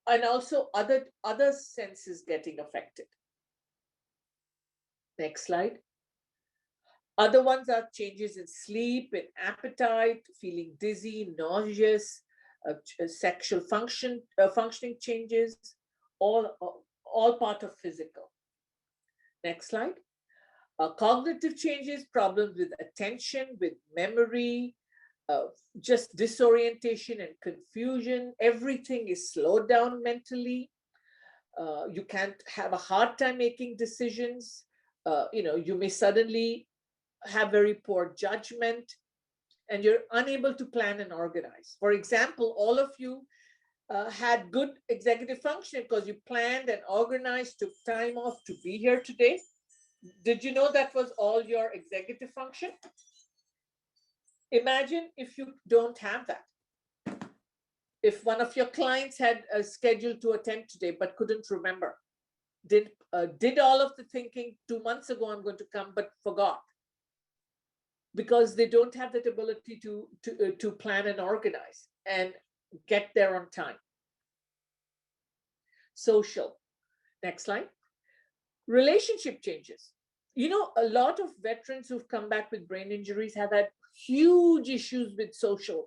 and also other senses getting affected. Next slide. Other ones are changes in sleep, in appetite, feeling dizzy, nauseous, sexual functioning changes, all part of physical. Next slide. Cognitive changes, problems with attention, with memory, just disorientation and confusion. Everything is slowed down mentally. You can't have a hard time making decisions. You may suddenly have very poor judgment, and you're unable to plan and organize. For example, all of you had good executive function because you planned and organized, took time off to be here today. Did you know that was all your executive function? Imagine if you don't have that. If one of your clients had a schedule to attend today but couldn't remember, did all of the thinking 2 months ago, I'm going to come, but forgot, because they don't have that ability to plan and organize and get there on time. Social. Next slide. Relationship changes. You know, a lot of veterans who've come back with brain injuries have had huge issues with social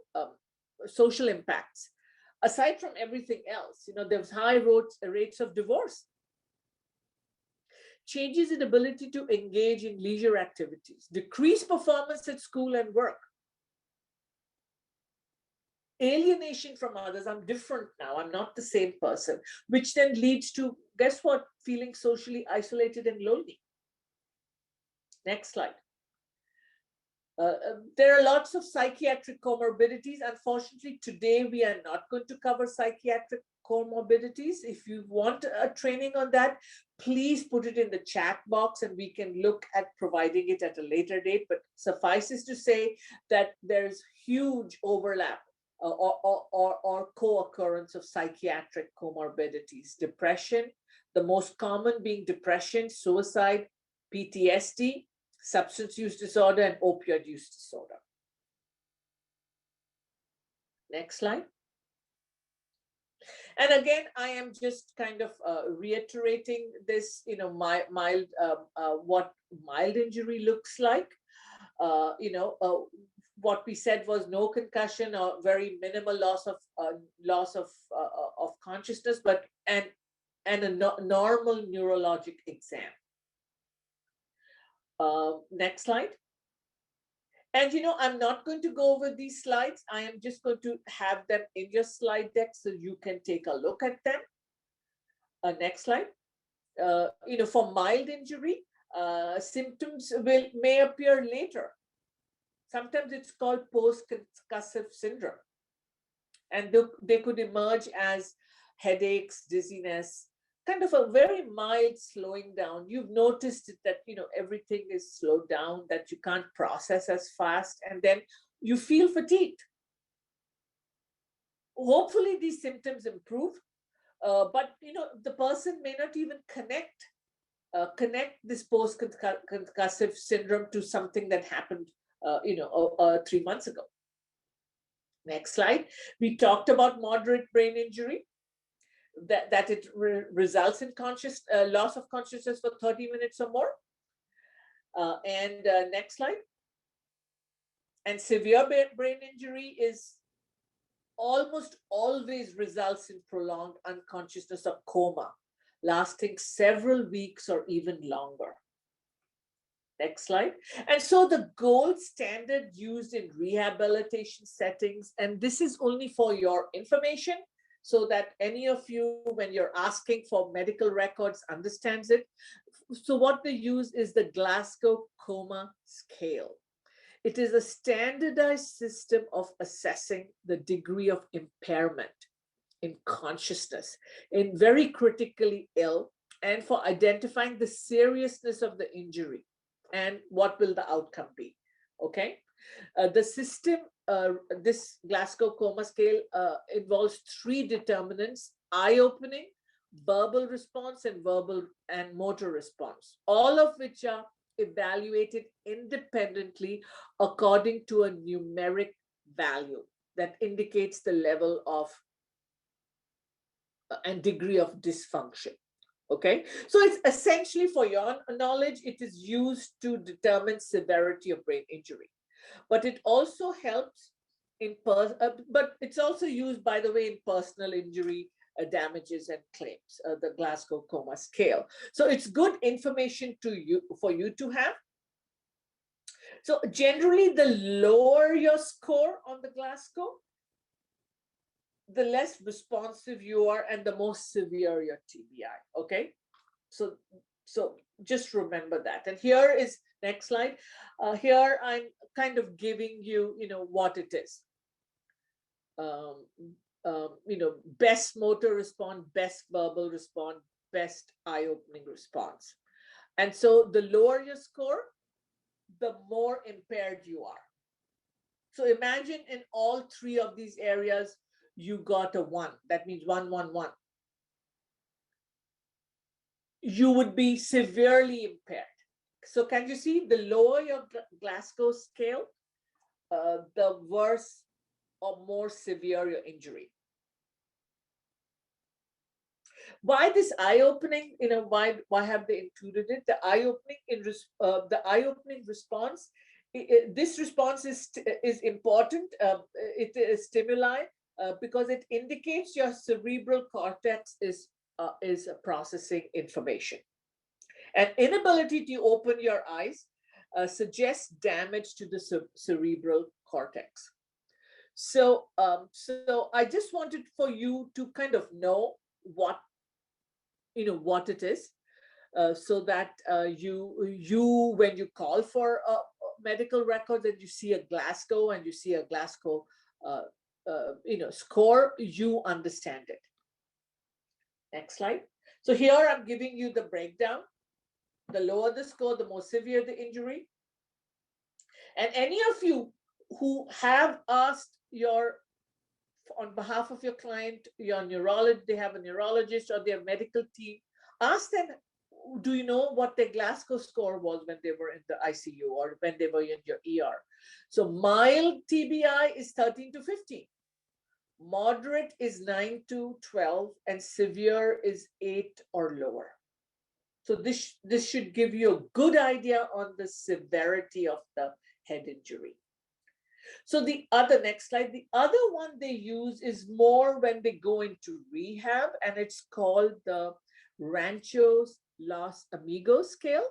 impacts. Aside from everything else, you know, there's high rates of divorce, changes in ability to engage in leisure activities, decreased performance at school and work, alienation from others. I'm different now, I'm not the same person, which then leads to, guess what, feeling socially isolated and lonely. Next slide. There are lots of psychiatric comorbidities. Unfortunately, today we are not going to cover psychiatric comorbidities. If you want a training on that, please put it in the chat box and we can look at providing it at a later date. But suffices to say that there's huge overlap or co-occurrence of psychiatric comorbidities. Depression, the most common being depression, suicide, PTSD, substance use disorder, and opioid use disorder. Next slide. And again, I am just kind of reiterating this, you know, what mild injury looks like. What we said was no concussion or very minimal loss of consciousness, but and a normal neurologic exam. Next slide. And you know, I'm not going to go over these slides. I am just going to have them in your slide deck so you can take a look at them. Next slide. You know, for mild injury, symptoms may appear later. Sometimes it's called post-concussive syndrome. And they could emerge as headaches, dizziness, kind of a very mild slowing down. You've noticed that, you know, everything is slowed down, that you can't process as fast, and then you feel fatigued. Hopefully these symptoms improve, but, you know, the person may not even connect this post-concussive syndrome to something that happened, 3 months ago. Next slide. We talked about moderate brain injury, that it results in loss of consciousness for 30 minutes or more. Next slide. And severe brain injury is almost always results in prolonged unconsciousness or coma, lasting several weeks or even longer. Next slide. And so the gold standard used in rehabilitation settings, and this is only for your information, so that any of you, when you're asking for medical records, understands it. So what they use is the Glasgow Coma scale. It is a standardized system of assessing the degree of impairment in consciousness in very critically ill, and for identifying the seriousness of the injury and what will the outcome be. Okay. The system, this Glasgow Coma scale involves 3 determinants: eye-opening, verbal response, and motor response, all of which are evaluated independently according to a numeric value that indicates the level of and degree of dysfunction. Okay, so it's essentially, for your knowledge, it is used to determine severity of brain injury. But it also helps but it's also used, by the way, in personal injury damages and claims, the Glasgow Coma scale. So it's good information for you to have. So generally, the lower your score on the Glasgow, the less responsive you are and the more severe your TBI. Okay, so just remember that. And here is, next slide. Here I'm kind of giving you, what it is. Best motor response, best verbal response, best eye-opening response. And so the lower your score, the more impaired you are. So imagine in all 3 of these areas, you got a 1. That means 1, 1, 1. You would be severely impaired. So can you see, the lower your Glasgow scale, the worse or more severe your injury. Why this eye-opening? Why have they included it? The eye-opening response. This response is important. It is stimuli because it indicates your cerebral cortex is processing information. An inability to open your eyes suggests damage to the cerebral cortex. So I just wanted for you to kind of know what it is, so that you when you call for a medical record, that you see a Glasgow and you see a Glasgow score, you understand it. Next slide. So here I'm giving you the breakdown. The lower the score, the more severe the injury. And any of you who have asked on behalf of your client, your neurologist, they have a neurologist or their medical team, ask them, do you know what their Glasgow score was when they were in the ICU or when they were in your ER? So mild TBI is 13 to 15. Moderate is 9 to 12, and severe is 8 or lower. So this should give you a good idea on the severity of the head injury. So the next slide, the other one they use is more when they go into rehab, and it's called the Rancho's Los Amigos scale.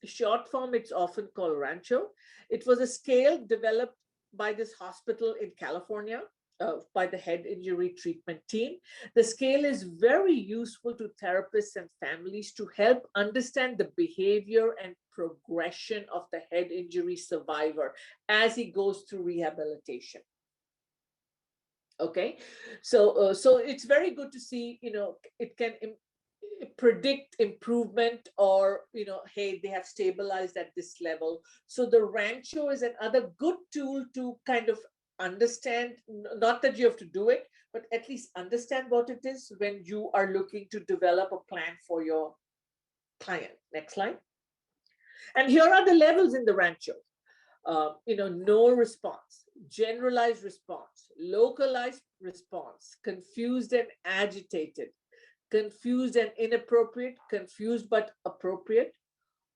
Short form, it's often called Rancho. It was a scale developed by this hospital in California, by the head injury treatment team. The scale is very useful to therapists and families to help understand the behavior and progression of the head injury survivor as he goes through rehabilitation. Okay, so it's very good to see, it can predict improvement, or hey, they have stabilized at this level. So the Rancho is another good tool to kind of understand, not that you have to do it, but at least understand what it is when you are looking to develop a plan for your client. Next slide. And here are the levels in the Rancho. No response, generalized response, localized response, confused and agitated, confused and inappropriate, confused but appropriate,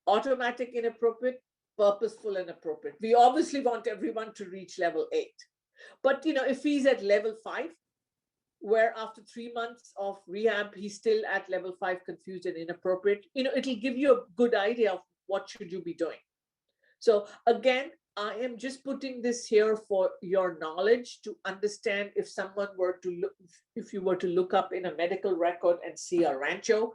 automatic inappropriate, purposeful and appropriate. We obviously want everyone to reach level 8. But if he's at level 5, where after 3 months of rehab, he's still at level 5, confused and inappropriate, it'll give you a good idea of what should you be doing. So again, I am just putting this here for your knowledge to understand if you were to look up in a medical record and see a Rancho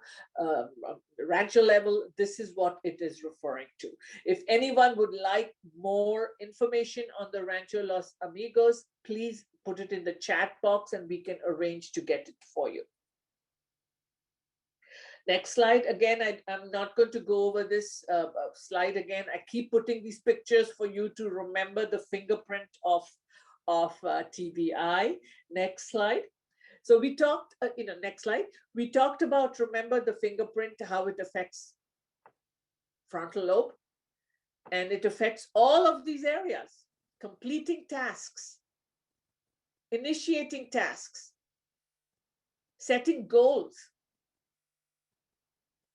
level, this is what it is referring to. If anyone would like more information on the Rancho Los Amigos, please put it in the chat box and we can arrange to get it for you. Next slide. Again, I'm not going to go over this slide again. I keep putting these pictures for you to remember the fingerprint of TBI. Next slide. So we talked, next slide. We talked about, remember the fingerprint, how it affects frontal lobe. And it affects all of these areas: completing tasks, initiating tasks, setting goals.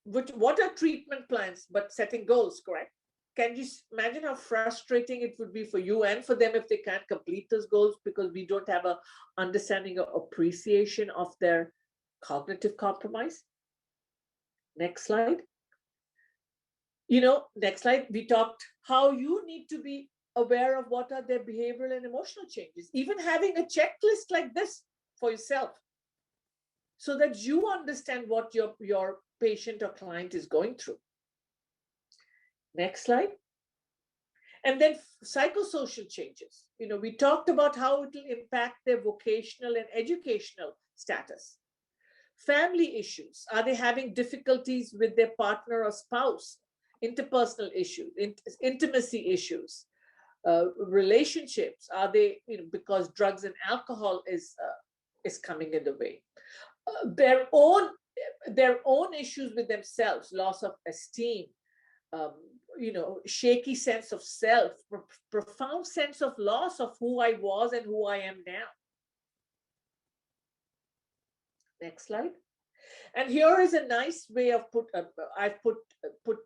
What are treatment plans but setting goals, correct? Can you imagine how frustrating it would be for you and for them if they can't complete those goals because we don't have an understanding or appreciation of their cognitive compromise? Next slide. Next slide, we talked how you need to be aware of what are their behavioral and emotional changes, even having a checklist like this for yourself, so that you understand what your patient or client is going through. Next slide. And then psychosocial changes. We talked about how it will impact their vocational and educational status. Family issues. Are they having difficulties with their partner or spouse? Interpersonal issues, intimacy issues, relationships. Are they, because drugs and alcohol is coming in the way. Their own issues with themselves, loss of esteem, shaky sense of self, profound sense of loss of who I was and who I am now. Next slide. And here is a nice way of I've put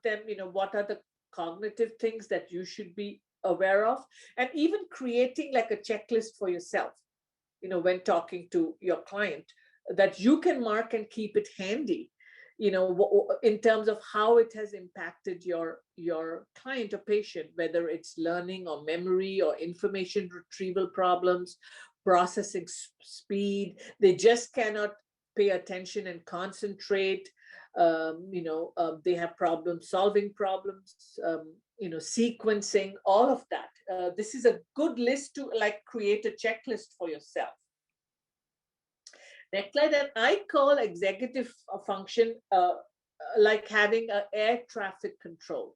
them, what are the cognitive things that you should be aware of, and even creating like a checklist for yourself, when talking to your client, that you can mark and keep it handy, in terms of how it has impacted your client or patient, whether it's learning or memory or information retrieval problems, processing speed. They just cannot pay attention and concentrate. They have solving problems, sequencing, all of that. This is a good list to like create a checklist for yourself. Next slide, that I call executive function like having an air traffic control.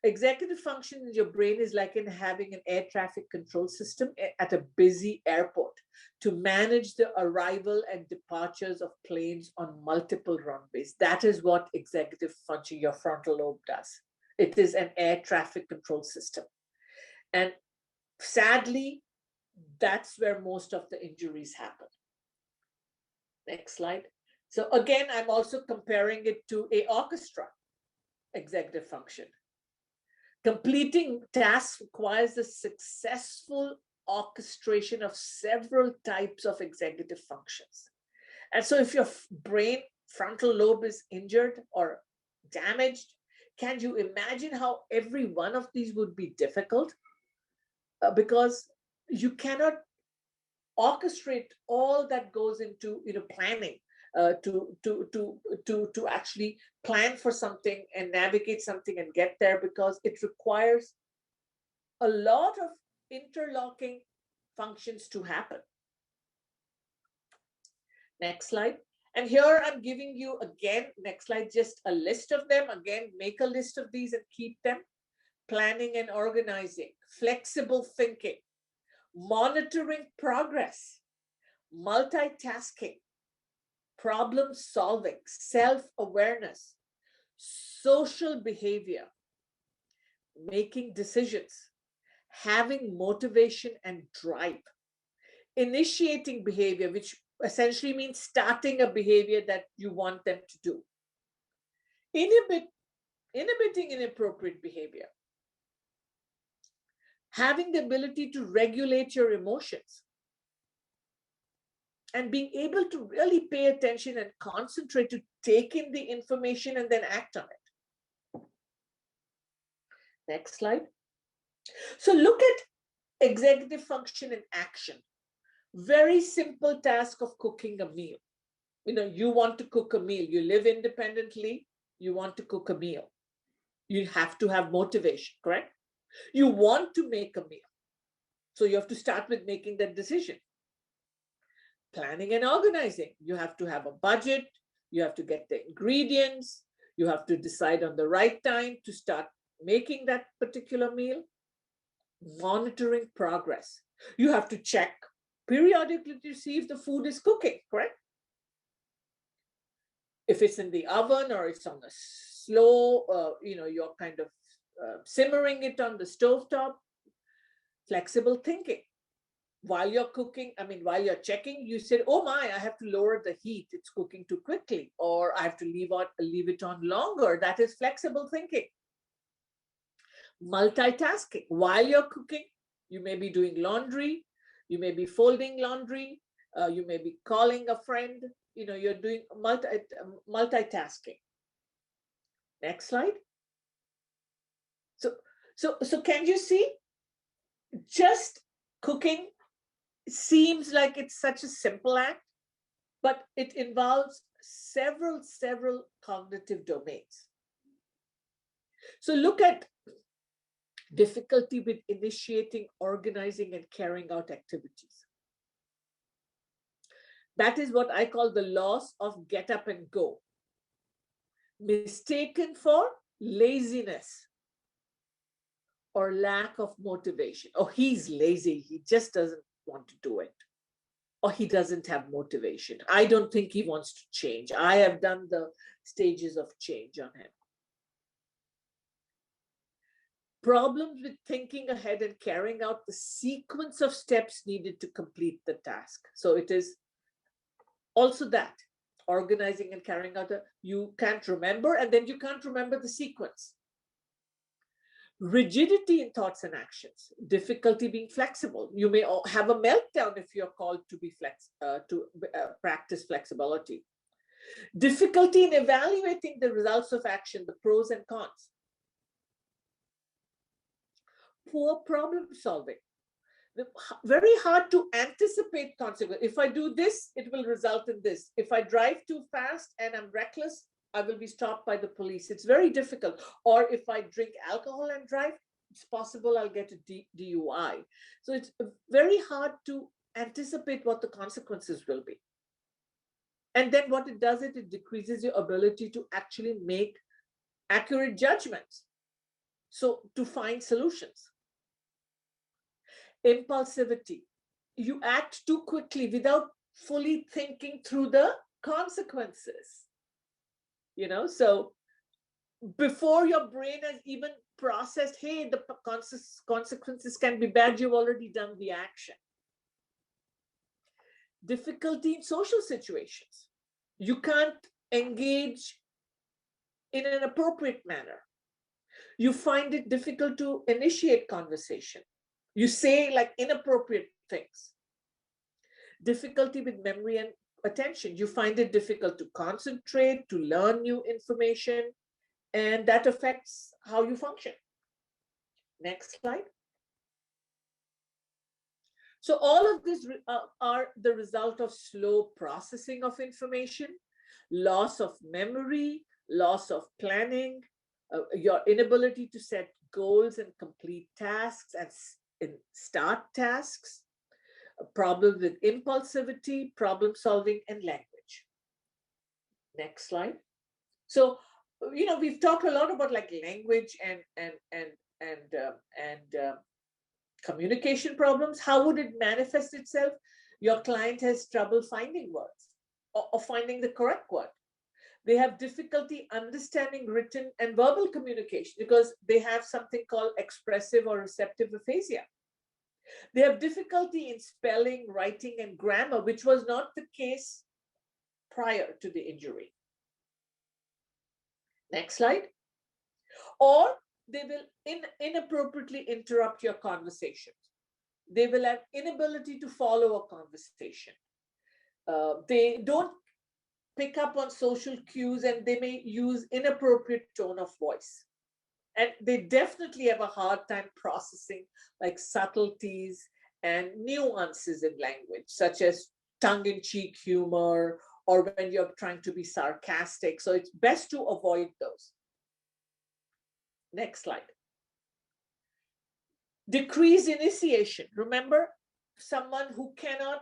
Executive function in your brain is like in having an air traffic control system at a busy airport to manage the arrival and departures of planes on multiple runways. That is what executive function, your frontal lobe, does. It is an air traffic control system. And sadly, that's where most of the injuries happen. Next slide. So again, I'm also comparing it to an orchestra executive function. Completing tasks requires the successful orchestration of several types of executive functions. And so if your brain frontal lobe is injured or damaged, can you imagine how every one of these would be difficult? Because you cannot orchestrate all that goes into planning, to actually plan for something and navigate something and get there, because it requires a lot of interlocking functions to happen. Next slide. And here I'm giving you again, next slide, just a list of them. Again, make a list of these and keep them. Planning and organizing, flexible thinking, monitoring progress, multitasking, problem solving, self-awareness, social behavior, making decisions, having motivation and drive, initiating behavior, which essentially means starting a behavior that you want them to do, inhibiting inappropriate behavior, having the ability to regulate your emotions, and being able to really pay attention and concentrate to take in the information and then act on it. Next slide. So look at executive function in action. Very simple task of cooking a meal. You want to cook a meal. You live independently. You want to cook a meal. You have to have motivation, correct? You want to make a meal. So you have to start with making that decision. Planning and organizing. You have to have a budget. You have to get the ingredients. You have to decide on the right time to start making that particular meal. Monitoring progress. You have to check periodically to see if the food is cooking, correct? If it's in the oven or it's on the slow, you're kind of simmering it on the stovetop. Flexible thinking. While you're cooking, while you're checking, you said, oh my, I have to lower the heat. It's cooking too quickly, or I have to leave it on longer. That is flexible thinking. Multitasking. While you're cooking, you may be doing laundry, you may be folding laundry, you may be calling a friend, you're doing multitasking. Next slide. So can you see? Just cooking seems like it's such a simple act, but it involves several cognitive domains. So look at difficulty with initiating, organizing, and carrying out activities. That is what I call the loss of get up and go. Mistaken for laziness or lack of motivation. Oh, he's lazy. He just doesn't want to do it. Or he doesn't have motivation. I don't think he wants to change. I have done the stages of change on him. Problems with thinking ahead and carrying out the sequence of steps needed to complete the task. So it is also that. organizing and carrying out you can't remember, and then you can't remember the sequence. Rigidity in thoughts and actions, difficulty being flexible. You may have a meltdown if you're called to be practice flexibility. Difficulty in evaluating the results of action, the pros and cons. Poor problem solving. Very hard to anticipate consequences. If I do this, it will result in this. If I drive too fast and I'm reckless, I will be stopped by the police. It's very difficult. Or if I drink alcohol and drive, it's possible I'll get a DUI. So it's very hard to anticipate what the consequences will be. And then what it does, it decreases your ability to actually make accurate judgments. So to find solutions. Impulsivity. You act too quickly without fully thinking through the consequences. So before your brain has even processed, hey, the consequences can be bad, you've already done the action. Difficulty in social situations. You can't engage in an appropriate manner. You find it difficult to initiate conversation. You say like inappropriate things. Difficulty with memory and attention. You find it difficult to concentrate, to learn new information, and that affects how you function. Next slide. So all of these are the result of slow processing of information, loss of memory, loss of planning, your inability to set goals and complete tasks and start tasks, a problem with impulsivity, problem solving, and language. Next slide. So, we've talked a lot about like language and communication problems. How would it manifest itself? Your client has trouble finding words or finding the correct word. They have difficulty understanding written and verbal communication because they have something called expressive or receptive aphasia. They have difficulty in spelling, writing, and grammar, which was not the case prior to the injury. Next slide. Or they will inappropriately interrupt your conversations. They will have inability to follow a conversation. They don't pick up on social cues and they may use inappropriate tone of voice. And they definitely have a hard time processing like subtleties and nuances in language, such as tongue-in-cheek humor or when you're trying to be sarcastic. So it's best to avoid those. Next slide. Decreased initiation. Remember, someone who cannot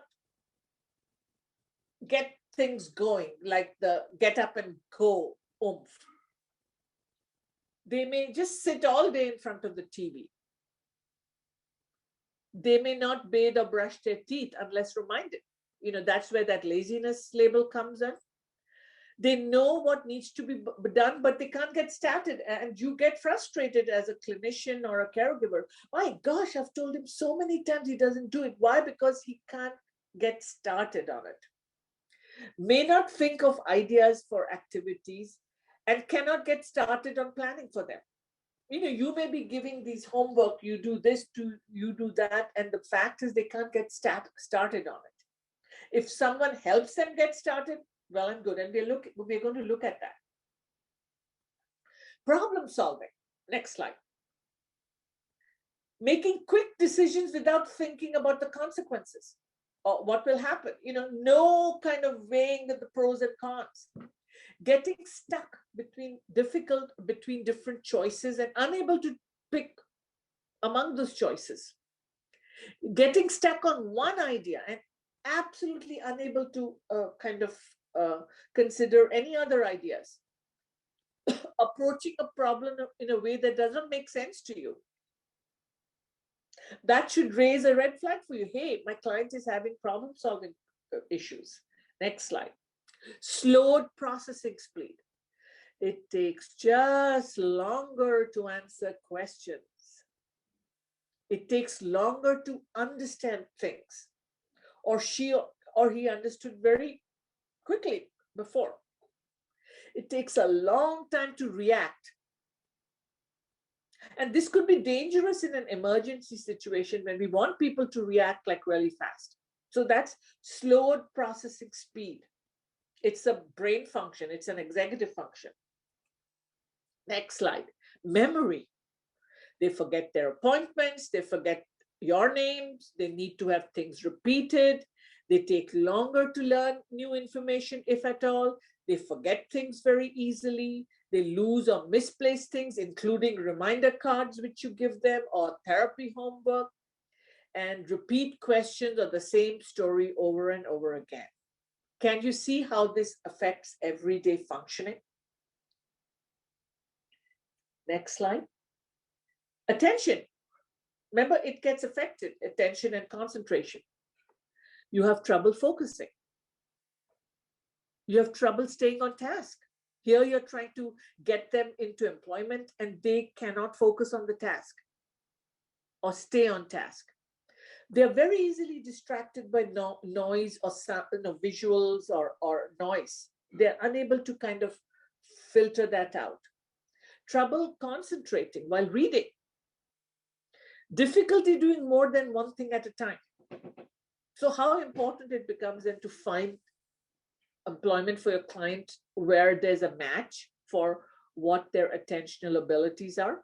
get things going, like the get up and go oomph. They may just sit all day in front of the TV. They may not bathe or brush their teeth unless reminded. That's where that laziness label comes in. They know what needs to be done, but they can't get started. And you get frustrated as a clinician or a caregiver. My gosh, I've told him so many times he doesn't do it. Why? Because he can't get started on it. May not think of ideas for activities and cannot get started on planning for them. You may be giving these homework, you do this, you do that, and the fact is they can't get started on it. If someone helps them get started, well and good, and we're going to look at that. Problem solving. Next slide. Making quick decisions without thinking about the consequences or what will happen. No kind of weighing of the pros and cons. Getting stuck between different choices and unable to pick among those choices. Getting stuck on one idea and absolutely unable to consider any other ideas. Approaching a problem in a way that doesn't make sense to you. That should raise a red flag for you. Hey, my client is having problem solving issues. Next slide. Slowed processing speed. It takes just longer to answer questions. It takes longer to understand things. Or she or he understood very quickly before. It takes a long time to react. And this could be dangerous in an emergency situation when we want people to react like really fast. So that's slowed processing speed. It's a brain function. It's an executive function. Next slide. Memory. They forget their appointments. They forget your names. They need to have things repeated. They take longer to learn new information, if at all. They forget things very easily. They lose or misplace things, including reminder cards which you give them or therapy homework, and repeat questions or the same story over and over again. Can you see how this affects everyday functioning? Next slide. Attention. Remember, it gets affected, attention and concentration. You have trouble focusing. You have trouble staying on task. Here you're trying to get them into employment and they cannot focus on the task or stay on task. They're very easily distracted by noise or visuals or noise. They're unable to kind of filter that out. Trouble concentrating while reading. Difficulty doing more than one thing at a time. So how important it becomes then to find employment for your client where there's a match for what their attentional abilities are.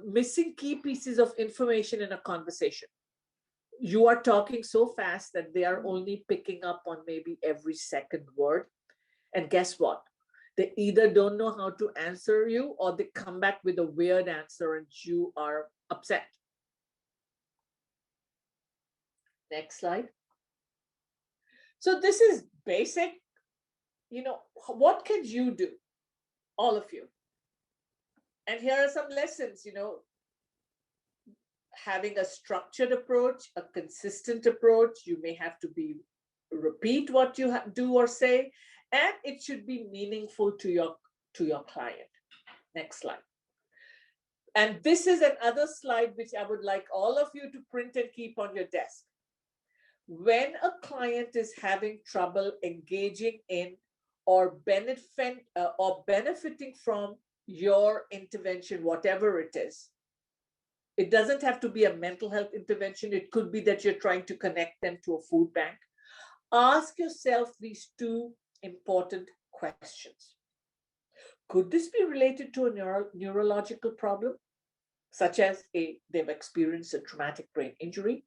Missing key pieces of information in a conversation. You are talking so fast that they are only picking up on maybe every second word. And guess what? They either don't know how to answer you or they come back with a weird answer and you are upset. Next slide. So this is basic. You know, what can you do? All of you. And here are some lessons, you know, having a structured approach, a consistent approach. You may have to repeat what you do or say, and it should be meaningful to your client. Next slide. And this is another slide which I would like all of you to print and keep on your desk. When a client is having trouble engaging in or benefiting from your intervention, whatever it is, it doesn't have to be a mental health intervention. It could be that you're trying to connect them to a food bank. Ask yourself these two important questions. Could this be related to a neurological problem, such as they've experienced a traumatic brain injury?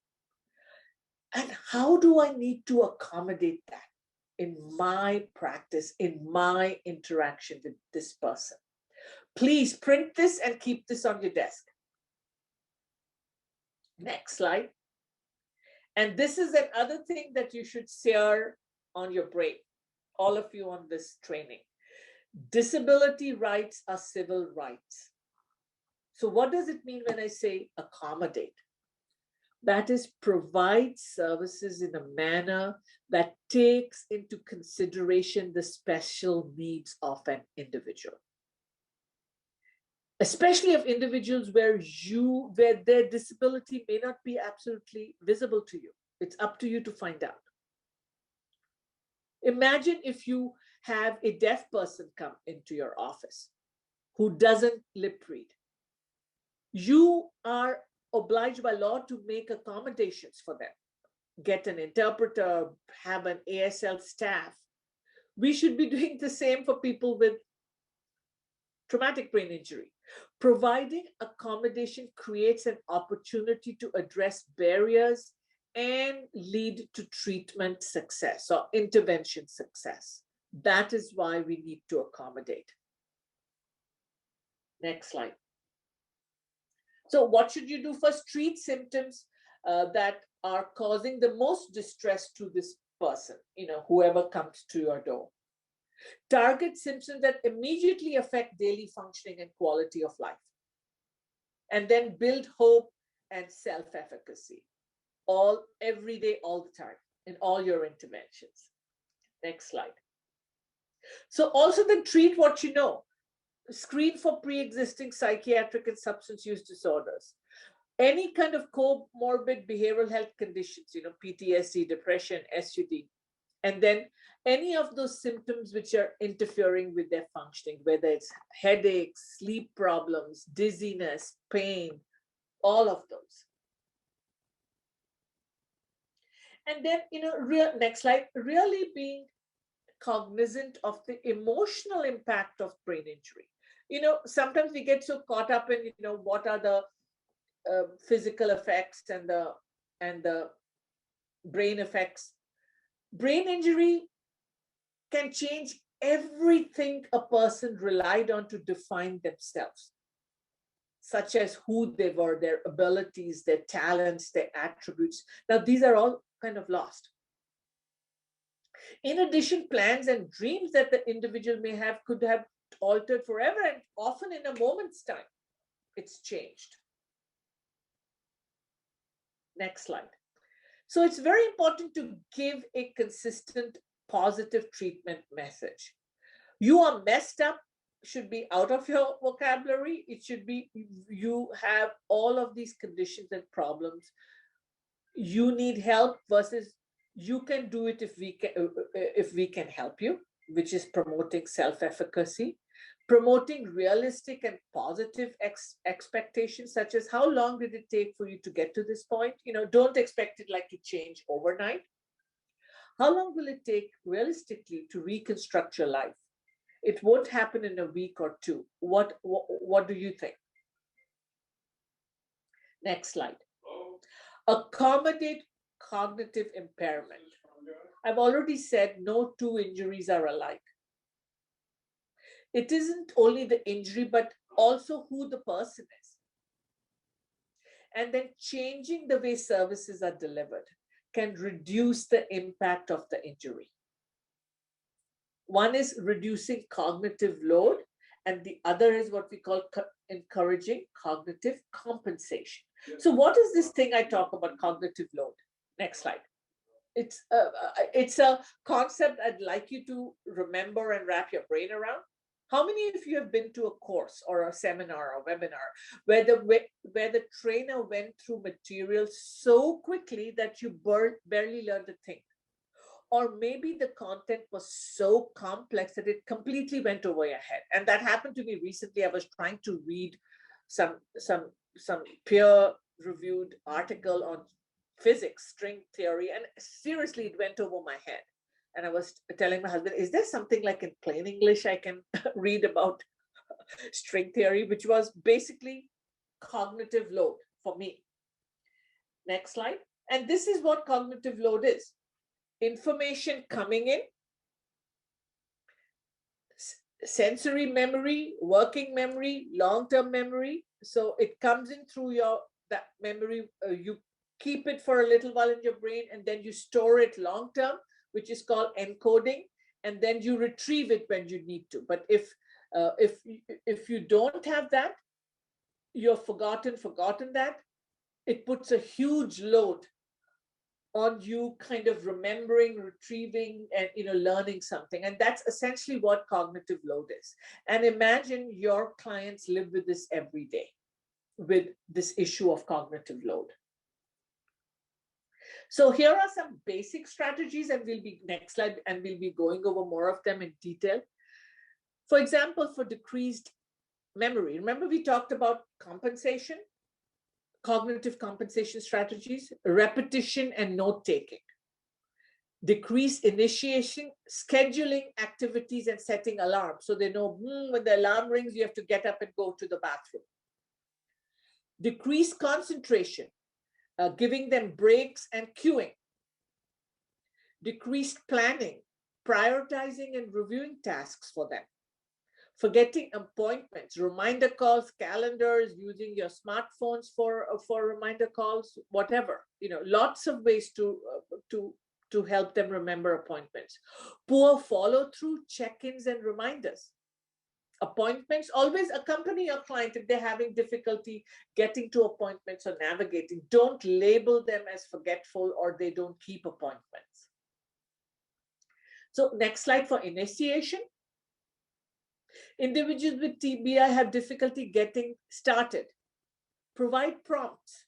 And how do I need to accommodate that in my practice, in my interaction with this person? Please print this and keep this on your desk. Next slide. And this is another thing that you should share on your brain, all of you on this training. Disability rights are civil rights. So what does it mean when I say accommodate? That is, provide services in a manner that takes into consideration the special needs of an individual. Especially of individuals where their disability may not be absolutely visible to you. It's up to you to find out. Imagine if you have a deaf person come into your office who doesn't lip read. You are obliged by law to make accommodations for them. Get an interpreter, have an ASL staff. We should be doing the same for people with traumatic brain injury. Providing accommodation creates an opportunity to address barriers and lead to treatment success or intervention success. That is why we need to accommodate. Next slide. So what should you do? First, treat symptoms that are causing the most distress to this person, whoever comes to your door. Target symptoms that immediately affect daily functioning and quality of life. And then build hope and self-efficacy, every day, all the time, in all your interventions. Next slide. So also then treat what you know. Screen for pre-existing psychiatric and substance use disorders. Any kind of comorbid behavioral health conditions, PTSD, depression, SUD, And then any of those symptoms which are interfering with their functioning, whether it's headaches, sleep problems, dizziness, pain, all of those. And then, next slide, really being cognizant of the emotional impact of brain injury. Sometimes we get so caught up in, what are the physical effects and the brain effects. Brain injury can change everything a person relied on to define themselves, such as who they were, their abilities, their talents, their attributes. Now, these are all kind of lost. In addition, plans and dreams that the individual may have could have altered forever, and often in a moment's time, it's changed. Next slide. So it's very important to give a consistent positive treatment message. You are messed up should be out of your vocabulary. It should be you have all of these conditions and problems. You need help versus you can do it if we can help you, which is promoting self-efficacy, promoting realistic and positive expectations, such as how long did it take for you to get to this point? Don't expect it like to change overnight. How long will it take realistically to reconstruct your life? It won't happen in a week or two. What do you think? Next slide. Accommodate cognitive impairment. I've already said no two injuries are alike. It isn't only the injury, but also who the person is. And then changing the way services are delivered can reduce the impact of the injury. One is reducing cognitive load, and the other is what we call encouraging cognitive compensation. So what is this thing I talk about, cognitive load? Next slide. It's a concept I'd like you to remember and wrap your brain around. How many of you have been to a course or a seminar or webinar where the trainer went through material so quickly that you barely learned a thing? Or maybe the content was so complex that it completely went over your head. And that happened to me recently. I was trying to read some peer-reviewed article on physics, string theory, and seriously, it went over my head. And I was telling my husband, is there something like in plain English I can read about string theory, which was basically cognitive load for me. Next slide. And this is what cognitive load is. Information coming in, sensory memory, working memory, long-term memory. So it comes in through that memory. You keep it for a little while in your brain, and then you store it long-term, which is called encoding, and then you retrieve it when you need to. But if you don't have that, you've forgotten that, it puts a huge load on you kind of remembering, retrieving, and learning something. And that's essentially what cognitive load is. And imagine your clients live with this every day, with this issue of cognitive load. So here are some basic strategies, and next slide, and we'll be going over more of them in detail. For example, for decreased memory, remember we talked about compensation, cognitive compensation strategies, repetition and note-taking, decreased initiation, scheduling activities and setting alarms. So they know when the alarm rings, you have to get up and go to the bathroom. Decreased concentration, giving them breaks and cueing. Decreased planning, prioritizing and reviewing tasks for them. Forgetting appointments, reminder calls, calendars, using your smartphones for reminder calls, whatever. Lots of ways to help them remember appointments. Poor follow-through, check-ins and reminders. Appointments, always accompany your client if they're having difficulty getting to appointments or navigating. Don't label them as forgetful or they don't keep appointments. So next slide for initiation. Individuals with TBI have difficulty getting started. Provide prompts.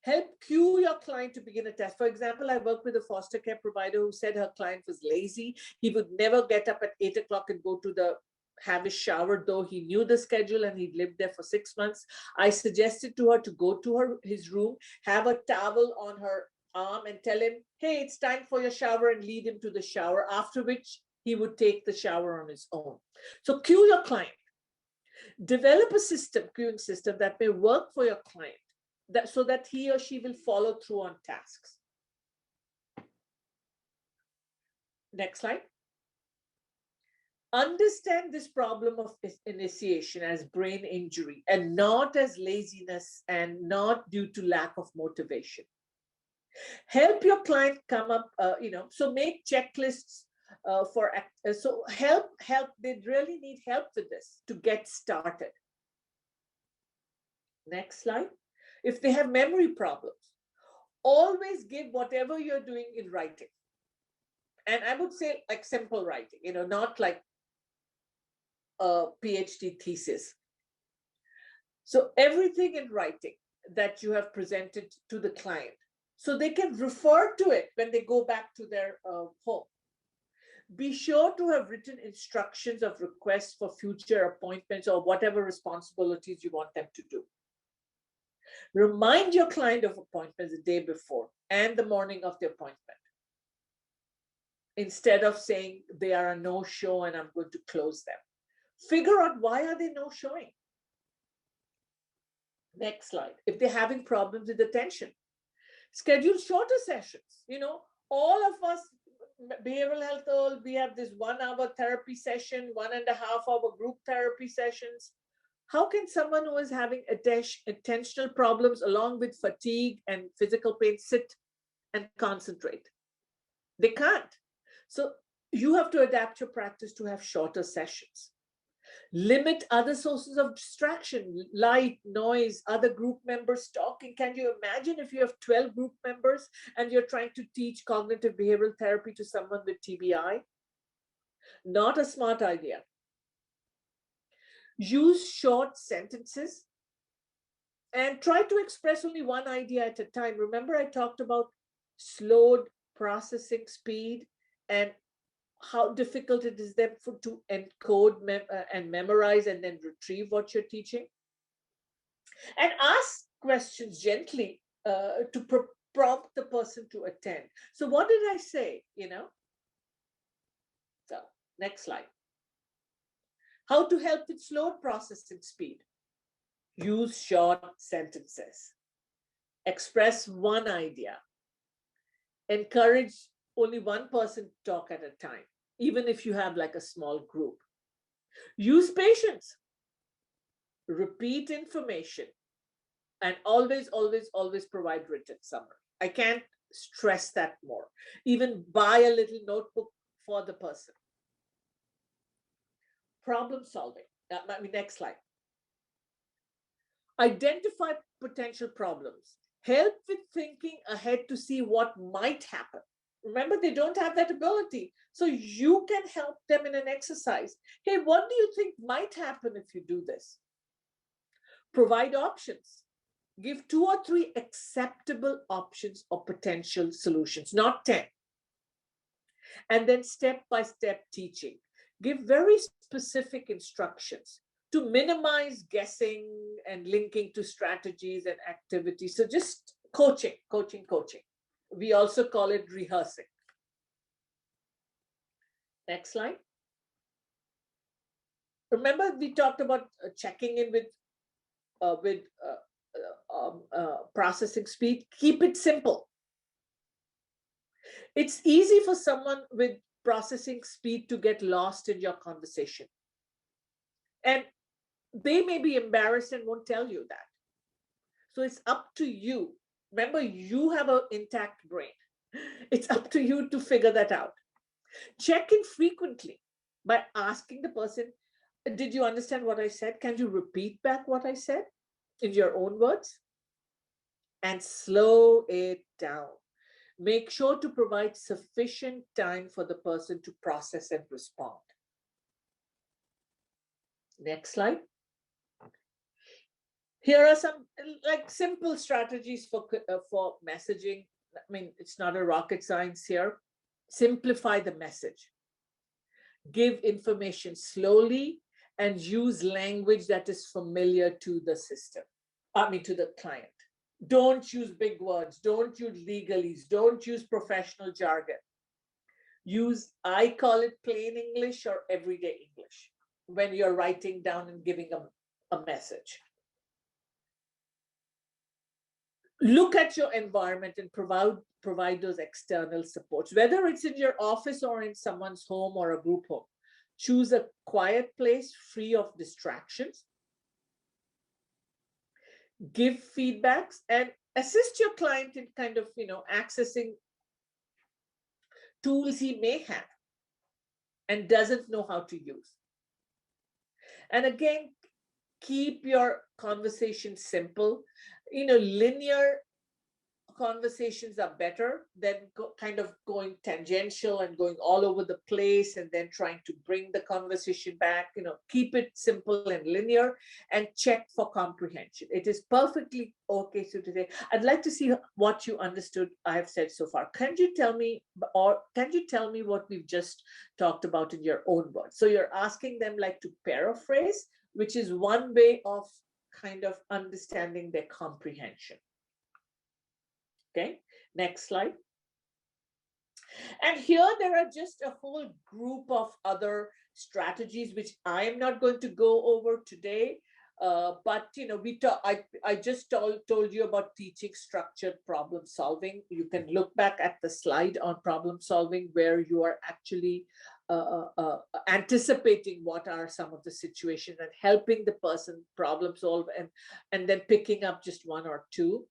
Help cue your client to begin a task. For example, I worked with a foster care provider who said her client was lazy. He would never get up at 8 o'clock and go to have his shower, though he knew the schedule and he'd lived there for 6 months. I suggested to her to go to his room, have a towel on her arm and tell him, hey, it's time for your shower, and lead him to the shower, after which he would take the shower on his own. So cue your client. Develop a queuing system that may work for your client, so that he or she will follow through on tasks. Next slide. Understand this problem of initiation as brain injury and not as laziness and not due to lack of motivation. Help your client come up, so make checklists they really need help with this to get started. Next slide. If they have memory problems, always give whatever you're doing in writing. And I would say like simple writing, not like a PhD thesis. So everything in writing that you have presented to the client, so they can refer to it when they go back to their home. Be sure to have written instructions of requests for future appointments or whatever responsibilities you want them to do. Remind your client of appointments the day before and the morning of the appointment, instead of saying they are a no-show and I'm going to close them. Figure out why are they no-showing. Next slide. If they're having problems with attention, schedule shorter sessions. All of us, behavioral health, we have this 1 hour therapy session, 1.5 hour group therapy sessions. How can someone who is having attentional problems along with fatigue and physical pain sit and concentrate? They can't. So you have to adapt your practice to have shorter sessions. Limit other sources of distraction, light, noise, other group members talking. Can you imagine if you have 12 group members and you're trying to teach cognitive behavioral therapy to someone with TBI? Not a smart idea. Use short sentences and try to express only one idea at a time. Remember, I talked about slowed processing speed and how difficult it is then to encode and memorize and then retrieve what you're teaching. And ask questions gently to prompt the person to attend. So what did I say, So next slide. How to help with slowed processing speed. Use short sentences. Express one idea. Encourage only one person to talk at a time, even if you have like a small group. Use patience. Repeat information. And always, always, always provide written summary. I can't stress that more. Even buy a little notebook for the person. Problem solving. Next slide. Identify potential problems. Help with thinking ahead to see what might happen. Remember, they don't have that ability. So you can help them in an exercise. Hey, what do you think might happen if you do this? Provide options. Give 2 or 3 acceptable options or potential solutions, not 10. And then step-by-step teaching. Give very specific instructions to minimize guessing and linking to strategies and activities. So just coaching. We also call it rehearsing. Next slide. Remember, we talked about checking in with processing speed. Keep it simple. It's easy for someone with processing speed to get lost in your conversation. And they may be embarrassed and won't tell you that. So it's up to you. Remember, you have an intact brain. It's up to you to figure that out. Check in frequently by asking the person, did you understand what I said? Can you repeat back what I said in your own words? And slow it down. Make sure to provide sufficient time for the person to process and respond. Next slide. Here are some like simple strategies for messaging. I mean, it's not a rocket science here. Simplify the message. Give information slowly and use language that is familiar to the system. I mean, to the client. Don't use big words. Don't use legalese. Don't use professional jargon. Use, I call it plain English or everyday English when you're writing down and giving a message. Look at your environment and provide those external supports, whether it's in your office or in someone's home or a group home. Choose a quiet place free of distractions. Give feedbacks and assist your client in kind of, accessing tools he may have and doesn't know how to use. And again, keep your conversation simple. Linear conversations are better than kind of going tangential and going all over the place and then trying to bring the conversation back. Keep it simple and linear and check for comprehension. It is perfectly okay. So today, I'd like to see what you understood I have said so far. Can you tell me what we've just talked about in your own words? So you're asking them like to paraphrase, which is one way of kind of understanding their comprehension. Okay, next slide. And here there are just a whole group of other strategies which I am not going to go over today. But I just told you about teaching structured problem solving. You can look back at the slide on problem solving where you are actually anticipating what are some of the situations and helping the person problem solve and then picking up just one or two.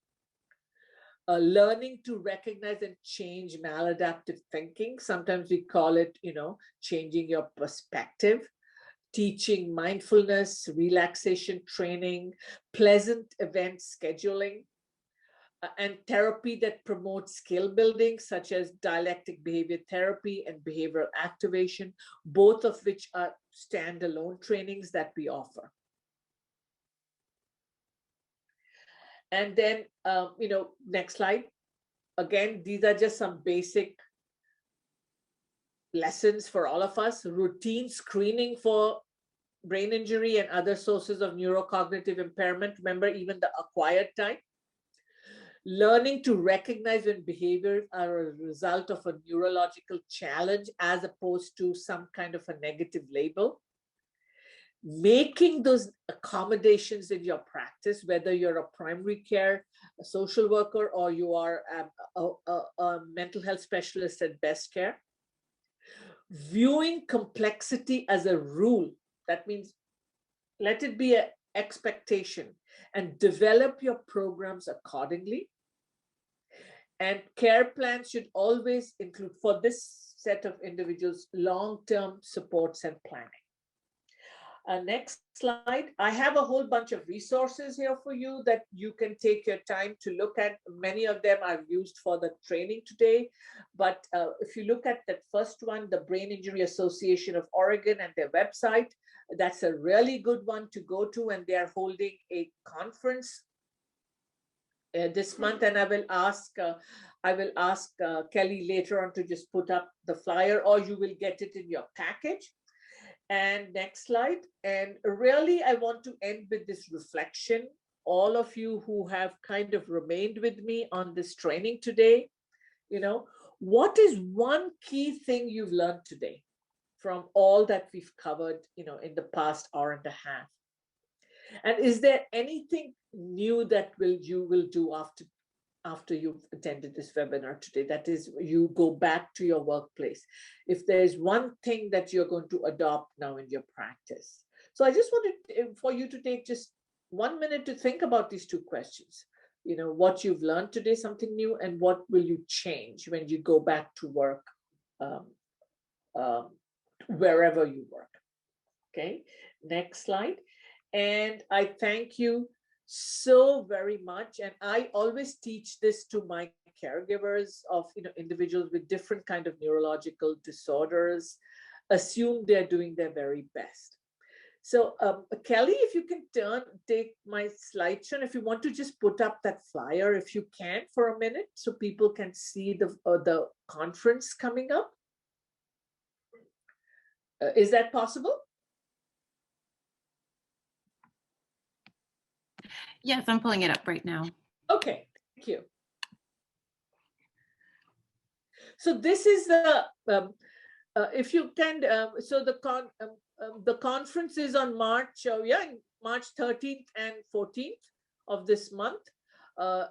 Learning to recognize and change maladaptive thinking. Sometimes we call it, changing your perspective. Teaching mindfulness, relaxation training, pleasant event scheduling, and therapy that promotes skill building, such as dialectic behavior therapy and behavioral activation, both of which are standalone trainings that we offer. And then, next slide. Again, these are just some basic lessons for all of us. Routine screening for brain injury and other sources of neurocognitive impairment. Remember, even the acquired type. Learning to recognize when behaviors are a result of a neurological challenge as opposed to some kind of a negative label. Making those accommodations in your practice, whether you're a primary care, a social worker, or you are a mental health specialist at Best Care. Viewing complexity as a rule. That means let it be an expectation and develop your programs accordingly. And care plans should always include, for this set of individuals, long-term supports and planning. Next slide. I have a whole bunch of resources here for you that you can take your time to look at. Many of them I've used for the training today. But if you look at that first one, the Brain Injury Association of Oregon and their website, that's a really good one to go to. And they are holding a conference this month. And I will ask Kelly later on to just put up the flyer, or you will get it in your package. And next slide. And really, I want to end with this reflection. All of you who have kind of remained with me on this training today, what is one key thing you've learned today from all that we've covered, in the past hour and a half? And is there anything new that you will do after you've attended this webinar today? That is, you go back to your workplace. If there's one thing that you're going to adopt now in your practice. So I just wanted for you to take just 1 minute to think about these two questions. What you've learned today, something new, and what will you change when you go back to work, wherever you work. Okay, next slide. And I thank you so very much. And I always teach this to my caregivers of individuals with different kind of neurological disorders. Assume they're doing their very best. So Kelly, if you can take my slideshow, and if you want to just put up that flyer, if you can, for a minute, so people can see the conference coming up. Is that possible? Yes, I'm pulling it up right now. Okay, thank you. So this is the, if you can, so the conference is on March 13th and 14th of this month.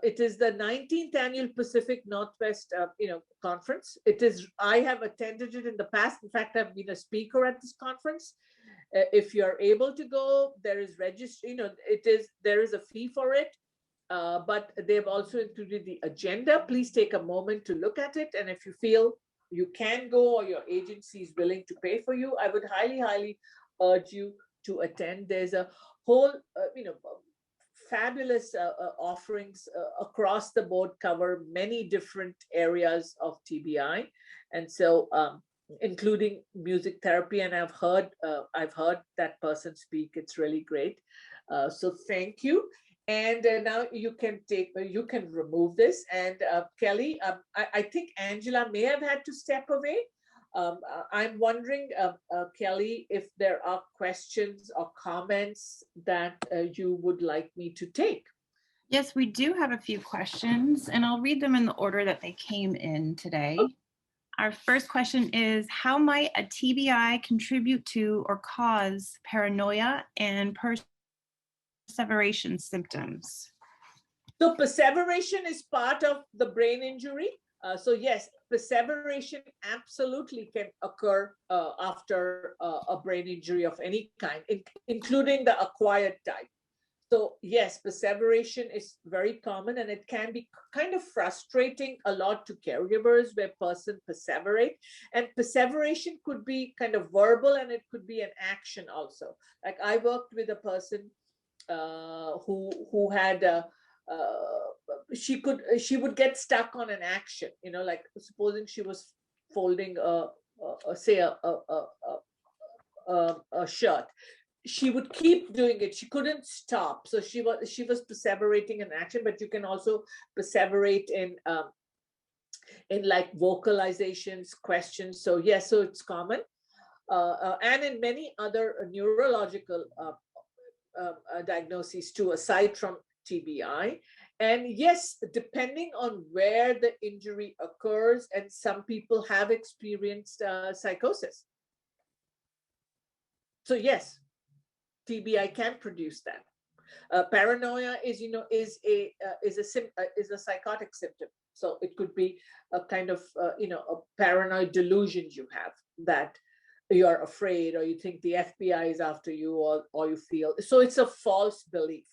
It is the 19th annual Pacific Northwest, conference. I have attended it in the past. In fact, I've been a speaker at this conference. If you're able to go, there is there is a fee for it. But they've also included the agenda. Please take a moment to look at it. And if you feel you can go or your agency is willing to pay for you, I would highly, highly urge you to attend. There's a whole, fabulous offerings across the board, cover many different areas of TBI. And so, including music therapy. And I've heard that person speak. It's really great. So thank you. And now you can remove this. And Kelly, I think Angela may have had to step away. I'm wondering, Kelly, if there are questions or comments that you would like me to take. Yes, we do have a few questions, and I'll read them in the order that they came in today. Okay. Our first question is, how might a TBI contribute to or cause paranoia and perseveration symptoms? So perseveration is part of the brain injury. So yes, perseveration absolutely can occur after a brain injury of any kind, including the acquired type. So yes, perseveration is very common, and it can be kind of frustrating a lot to caregivers where person perseverate. And perseveration could be kind of verbal, and it could be an action also. Like I worked with a person who had she would get stuck on an action, like supposing she was folding a shirt. She would keep doing it. She couldn't stop. So she was perseverating in action, but you can also perseverate in like vocalizations, questions. So yes, so it's common. And in many other neurological diagnoses too, aside from TBI. And yes, depending on where the injury occurs, and some people have experienced psychosis. So yes, TBI can produce that. Paranoia is a psychotic symptom. So it could be a kind of a paranoid delusion you have, that you're afraid, or you think the FBI is after you, or you feel so. It's a false belief.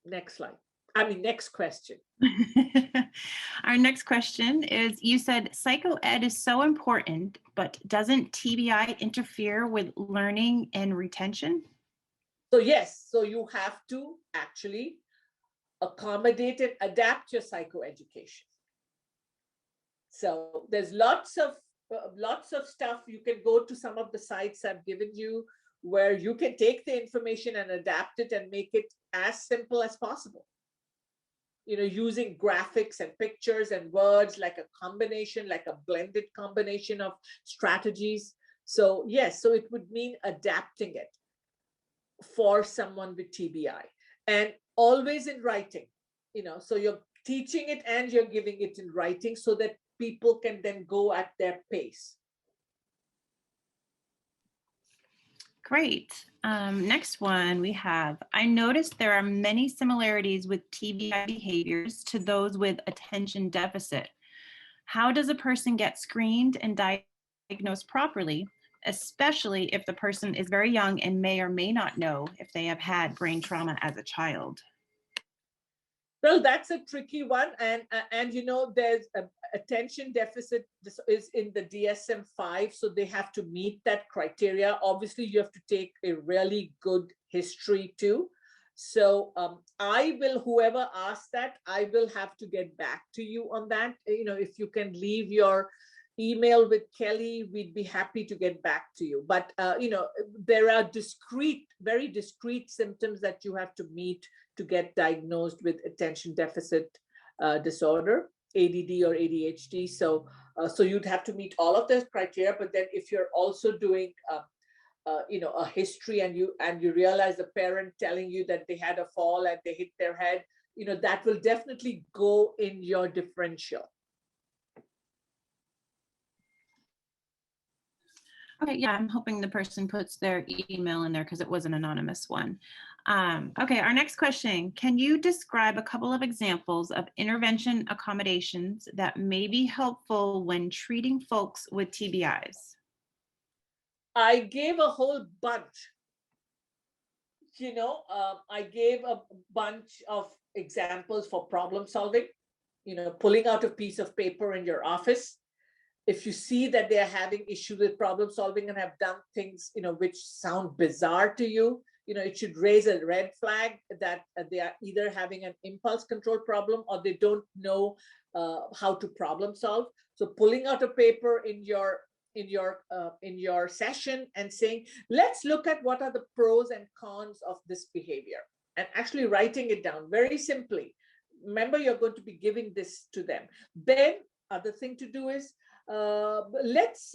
Next slide. Next question. Our next question is, you said psychoed is so important, but doesn't TBI interfere with learning and retention? So yes, so you have to actually accommodate and adapt your psychoeducation. So there's lots of stuff. You can go to some of the sites I've given you, where you can take the information and adapt it and make it as simple as possible. Using graphics and pictures and words, like a combination, like a blended combination of strategies. So yes, so it would mean adapting it for someone with TBI, and always in writing, so you're teaching it and you're giving it in writing so that people can then go at their pace. Great. Next one we have, I noticed there are many similarities with TBI behaviors to those with attention deficit. How does a person get screened and diagnosed properly, especially if the person is very young and may or may not know if they have had brain trauma as a child? Well, that's a tricky one. And there's attention deficit is in the DSM-5, so they have to meet that criteria. Obviously, you have to take a really good history too. So whoever asked that, I will have to get back to you on that. If you can leave your email with Kelly. We'd be happy to get back to you. But, there are very discrete symptoms that you have to meet to get diagnosed with attention deficit disorder, ADD or ADHD. So you'd have to meet all of those criteria. But then if you're also doing a history and you realize the parent telling you that they had a fall and they hit their head, that will definitely go in your differential. Okay, yeah, I'm hoping the person puts their email in there because it was an anonymous one. Okay, our next question. Can you describe a couple of examples of intervention accommodations that may be helpful when treating folks with TBIs? I gave a whole bunch. I gave a bunch of examples for problem solving, pulling out a piece of paper in your office. If you see that they're having issues with problem solving and have done things, which sound bizarre to you, it should raise a red flag that they are either having an impulse control problem or they don't know how to problem solve. So pulling out a paper in your session and saying, let's look at what are the pros and cons of this behavior, and actually writing it down very simply. Remember, you're going to be giving this to them. Then other thing to do is, let's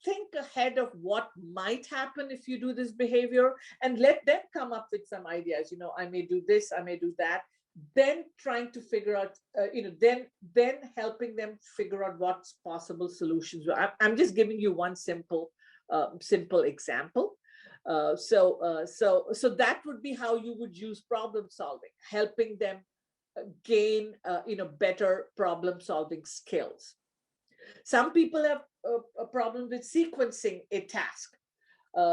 think ahead of what might happen if you do this behavior, and let them come up with some ideas. I may do this, I may do that. Then trying to figure out, then helping them figure out what's possible solutions. I'm just giving you one simple example. So that would be how you would use problem solving, helping them gain better problem solving skills. Some people have a problem with sequencing a task.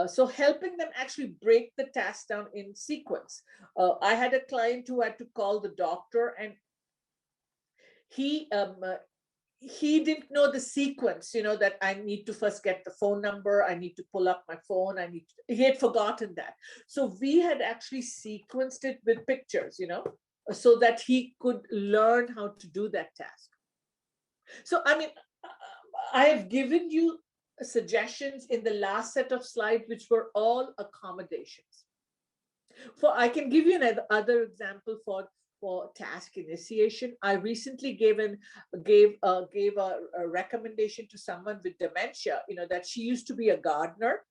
So helping them actually break the task down in sequence. I had a client who had to call the doctor, and he didn't know the sequence, that I need to first get the phone number, I need to pull up my phone, he had forgotten that. So we had actually sequenced it with pictures, so that he could learn how to do that task. So, I have given you suggestions in the last set of slides, which were all accommodations. I can give you another example for task initiation. I recently gave a recommendation to someone with dementia, that she used to be a gardener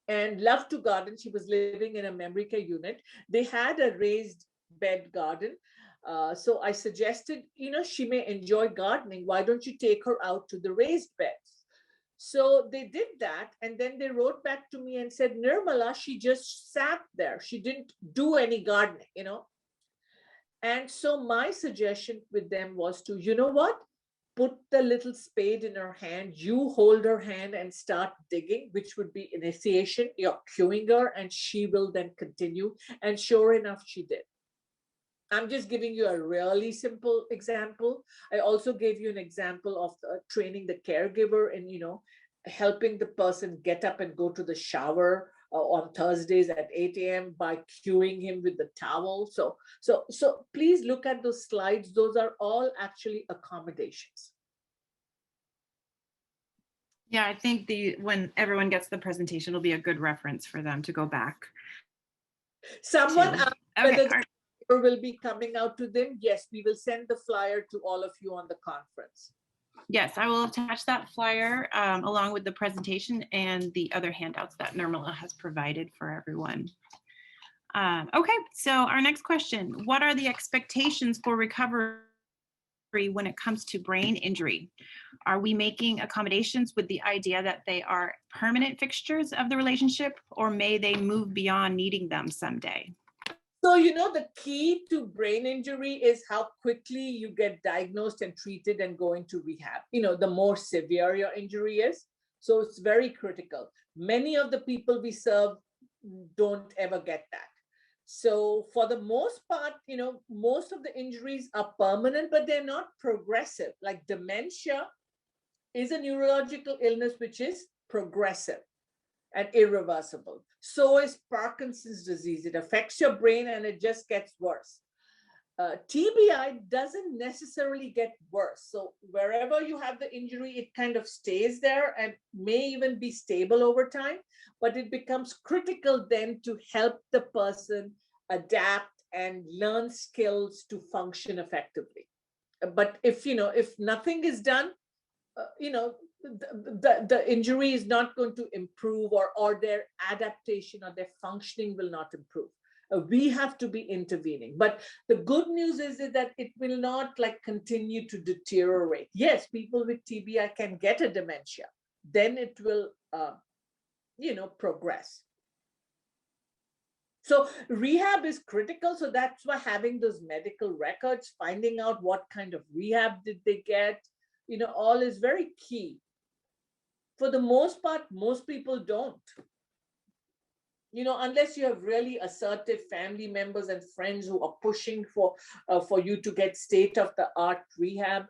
and loved to garden. She was living in a memory care unit. They had a raised bed garden. So I suggested, she may enjoy gardening. Why don't you take her out to the raised beds? So they did that. And then they wrote back to me and said, Nirmala, she just sat there. She didn't do any gardening, And so my suggestion with them was to, put the little spade in her hand, you hold her hand and start digging, which would be initiation. You're cueing her and she will then continue. And sure enough, she did. I'm just giving you a really simple example. I also gave you an example of training the caregiver and, helping the person get up and go to the shower on Thursdays at 8 a.m. by cueing him with the towel. So please look at those slides. Those are all actually accommodations. Yeah, I think when everyone gets the presentation, it'll be a good reference for them to go back. Someone will be coming out to them. Yes, we will send the flyer to all of you on the conference. Yes, I will attach that flyer along with the presentation and the other handouts that Nirmala has provided for everyone. Okay, so our next question, what are the expectations for recovery when it comes to brain injury? Are we making accommodations with the idea that they are permanent fixtures of the relationship, or may they move beyond needing them someday? So, the key to brain injury is how quickly you get diagnosed and treated and go into rehab. The more severe your injury is. So it's very critical. Many of the people we serve don't ever get that. So for the most part, most of the injuries are permanent, but they're not progressive. Like dementia is a neurological illness which is progressive and irreversible. So is Parkinson's disease. It affects your brain and it just gets worse. TBI doesn't necessarily get worse. So wherever you have the injury, it kind of stays there and may even be stable over time, but it becomes critical then to help the person adapt and learn skills to function effectively. But if nothing is done, the injury is not going to improve, or their adaptation or their functioning will not improve. We have to be intervening. But the good news is that it will not continue to deteriorate. Yes, people with TBI can get a dementia. Then it will, progress. So rehab is critical. So that's why having those medical records, finding out what kind of rehab did they get, all is very key. For the most part, most people don't. Unless you have really assertive family members and friends who are pushing for you to get state-of-the-art rehab.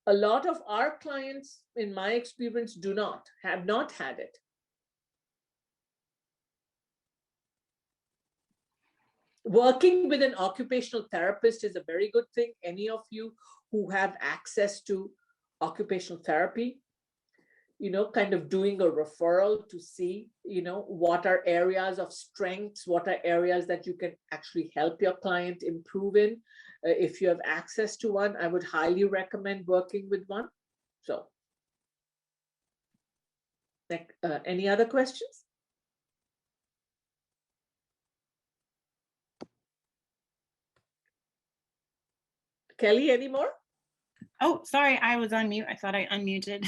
A lot of our clients, in my experience, have not had it. Working with an occupational therapist is a very good thing. Any of you who have access to occupational therapy, kind of doing a referral to see, what are areas of strengths, what are areas that you can actually help your client improve in. If you have access to one, I would highly recommend working with one. So, any other questions? Kelly, any more? Oh, sorry, I was on mute. I thought I unmuted.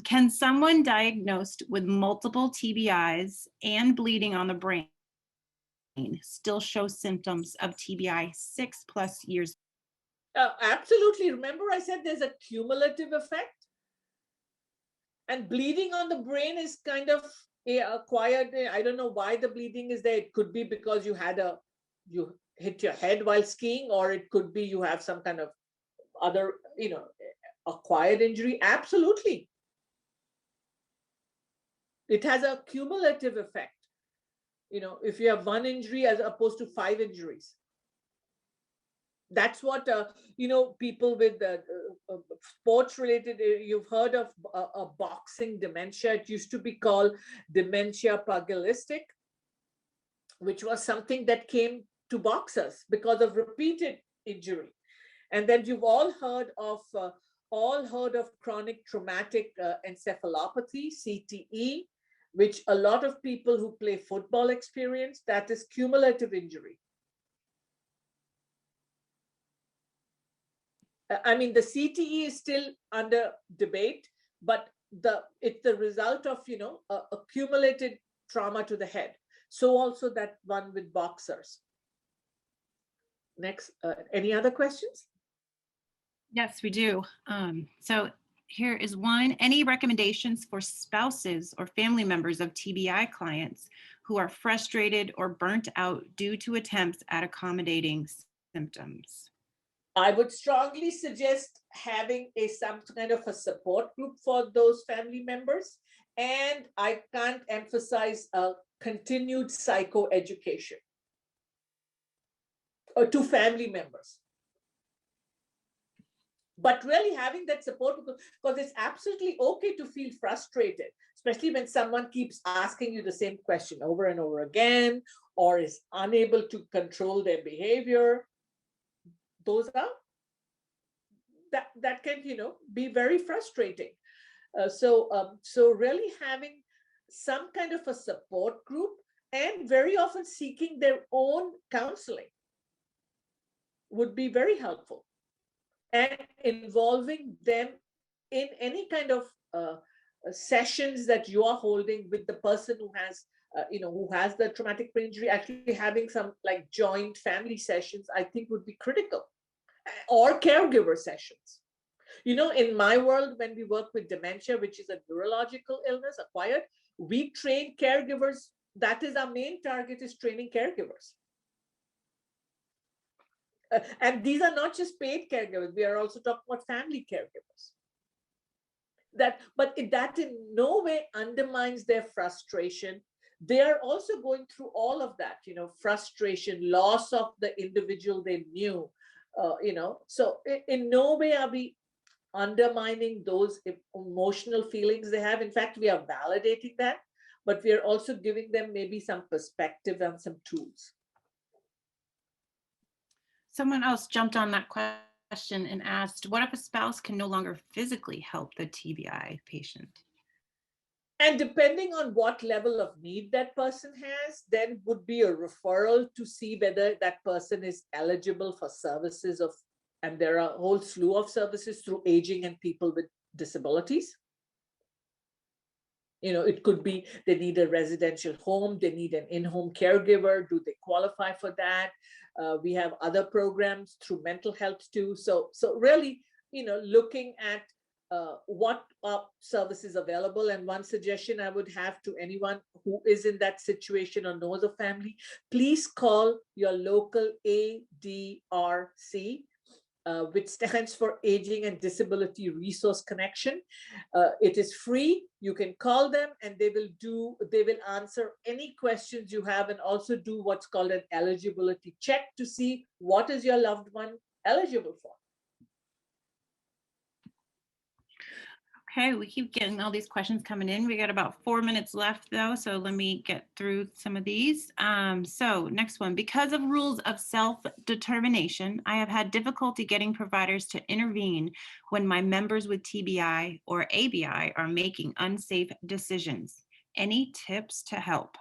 Can someone diagnosed with multiple TBIs and bleeding on the brain still show symptoms of TBI 6+ years? Absolutely. Remember I said there's a cumulative effect? And bleeding on the brain is kind of acquired. I don't know why the bleeding is there. It could be because you hit your head while skiing, or it could be you have some kind of other, acquired injury. Absolutely. It has a cumulative effect. If you have one injury as opposed to 5 injuries. That's what, people with sports related, you've heard of a boxing dementia. It used to be called dementia pugilistic, which was something that came to boxers because of repeated injury. And then you've all heard of chronic traumatic encephalopathy, CTE, which a lot of people who play football experience. That is cumulative injury. I mean, the CTE is still under debate, but it's the result of, accumulated trauma to the head. So also that one with boxers. Next, any other questions? Yes, we do. So here is one. Any recommendations for spouses or family members of TBI clients who are frustrated or burnt out due to attempts at accommodating symptoms? I would strongly suggest having some kind of a support group for those family members. And I can't emphasize continued psychoeducation to family members. But really having that support, because it's absolutely okay to feel frustrated, especially when someone keeps asking you the same question over and over again, or is unable to control their behavior. Those are, that can, be very frustrating. So really having some kind of a support group, and very often seeking their own counseling would be very helpful. And involving them in any kind of sessions that you are holding with the person who has, who has the traumatic brain injury. Actually having some joint family sessions, I think, would be critical, or caregiver sessions. In my world, when we work with dementia, which is a neurological illness, acquired, we train caregivers. That is our main target, is training caregivers. And these are not just paid caregivers. We are also talking about family caregivers. But that in no way undermines their frustration, they are also going through all of that, frustration, loss of the individual they knew, so in no way are we undermining those emotional feelings they have. In fact, we are validating that, but we are also giving them maybe some perspective and some tools. Someone else jumped on that question and asked, what if a spouse can no longer physically help the TBI patient? And depending on what level of need that person has, then would be a referral to see whether that person is eligible for services and there are a whole slew of services through aging and people with disabilities. It could be they need a residential home, they need an in-home caregiver. Do they qualify for that? We have other programs through mental health too. So really, looking at what services available. And one suggestion I would have to anyone who is in that situation or knows a family, please call your local ADRC, which stands for Aging and Disability Resource Connection. It is free. You can call them and they will answer any questions you have and also do what's called an eligibility check to see what is your loved one eligible for. Okay, we keep getting all these questions coming in. We got about 4 minutes left though, so let me get through some of these. So next one, because of rules of self-determination, I have had difficulty getting providers to intervene when my members with TBI or ABI are making unsafe decisions. Any tips to help?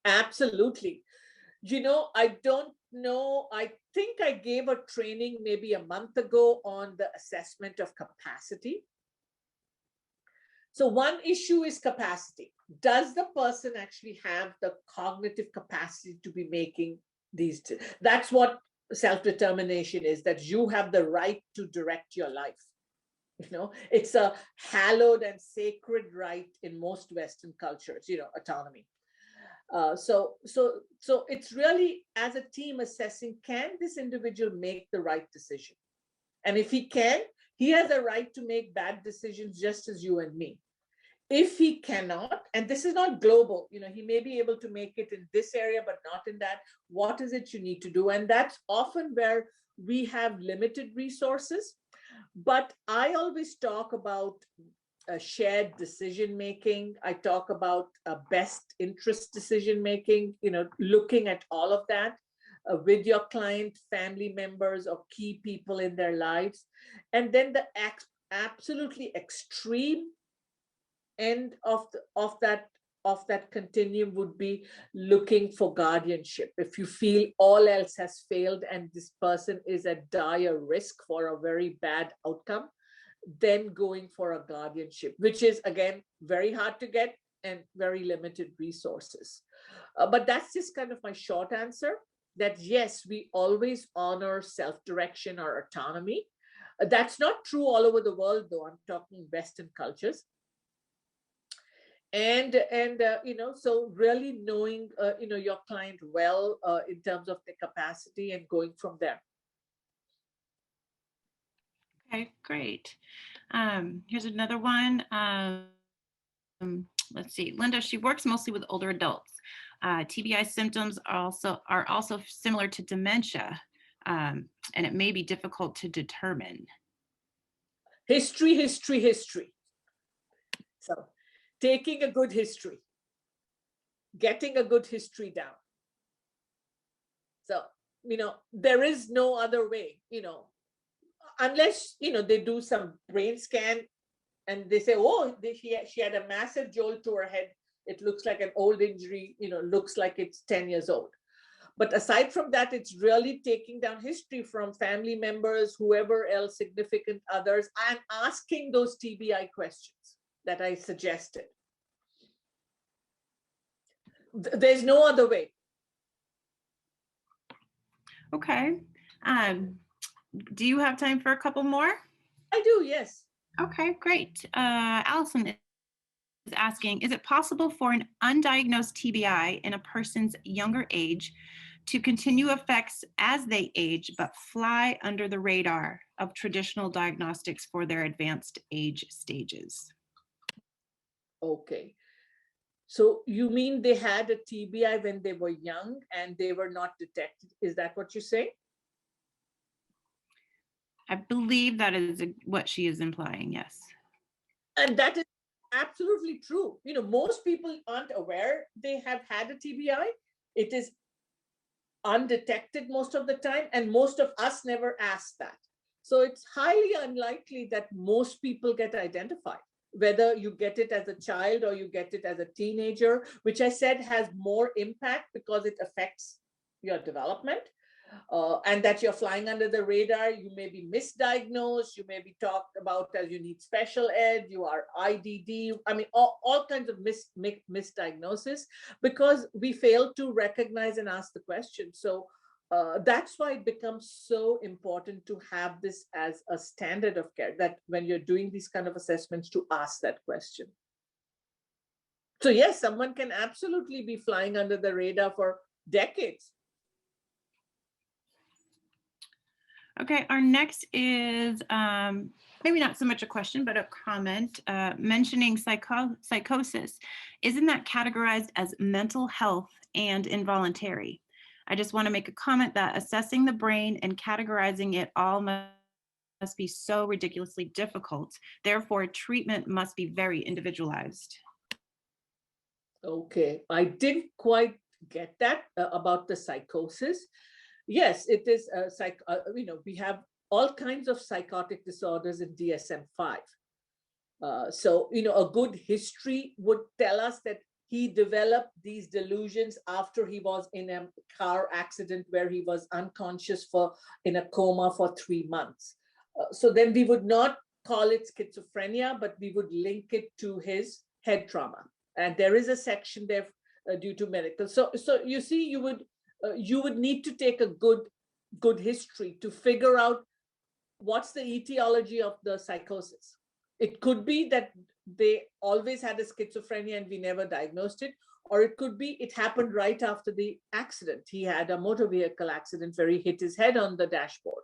Absolutely. I don't know. I think I gave a training maybe a month ago on the assessment of capacity. So one issue is capacity. Does the person actually have the cognitive capacity to be making these? That's what self-determination is, that you have the right to direct your life. It's a hallowed and sacred right in most Western cultures, autonomy. So it's really as a team assessing, can this individual make the right decision? And if he can, he has a right to make bad decisions just as you and me. If he cannot, and this is not global, he may be able to make it in this area, but not in that, what is it you need to do? And that's often where we have limited resources. But I always talk about shared decision-making. I talk about best interest decision-making, looking at all of that with your client, family members, or key people in their lives. And then the absolutely extreme end of that continuum would be looking for guardianship. If you feel all else has failed and this person is at dire risk for a very bad outcome, then going for a guardianship, which is, again, very hard to get and very limited resources. But that's just kind of my short answer, that yes, we always honor self-direction or autonomy. That's not true all over the world, though. I'm talking Western cultures. And so really knowing, your client well in terms of the capacity and going from there. Okay, great. Here's another one. Let's see, Linda, she works mostly with older adults. TBI symptoms are also similar to dementia, and it may be difficult to determine. History. So taking a good history, getting a good history down. So, there is no other way, unless, they do some brain scan and they say, oh, she had a massive jolt to her head. It looks like an old injury, looks like it's 10 years old. But aside from that, it's really taking down history from family members, whoever else, significant others, and asking those TBI questions that I suggested. There's no other way. Okay. Do you have time for a couple more? I do, yes. Okay, great. Allison is asking, is it possible for an undiagnosed TBI in a person's younger age to continue effects as they age, but fly under the radar of traditional diagnostics for their advanced age stages? Okay. So you mean they had a TBI when they were young and they were not detected? Is that what you say? I believe that is what she is implying, yes. And that is absolutely true. You know, most people aren't aware they have had a TBI. It is undetected most of the time, and most of us never ask that. So it's highly unlikely that most people get identified, whether you get it as a child or you get it as a teenager, which I said has more impact because it affects your development. And that you're flying under the radar, you may be misdiagnosed, you may be talked about as you need special ed, you are IDD, I mean, all kinds of misdiagnosis because we fail to recognize and ask the question. So that's why it becomes so important to have this as a standard of care, that when you're doing these kind of assessments, to ask that question. So yes, someone can absolutely be flying under the radar for decades. Okay, our next is maybe not so much a question, but a comment mentioning psychosis. Isn't that categorized as mental health and involuntary? I just want to make a comment that assessing the brain and categorizing it all must be so ridiculously difficult. Therefore, treatment must be very individualized. Okay, I didn't quite get that about the psychosis. Yes, it is we have all kinds of psychotic disorders in DSM-5. So, a good history would tell us that he developed these delusions after he was in a car accident where he was unconscious in a coma for 3 months. So then we would not call it schizophrenia, but we would link it to his head trauma. And there is a section there due to medical. So you see, you would need to take a good history to figure out what's the etiology of the psychosis. It could be that they always had a schizophrenia and we never diagnosed it, or it could be it happened right after the accident. He had a motor vehicle accident where he hit his head on the dashboard,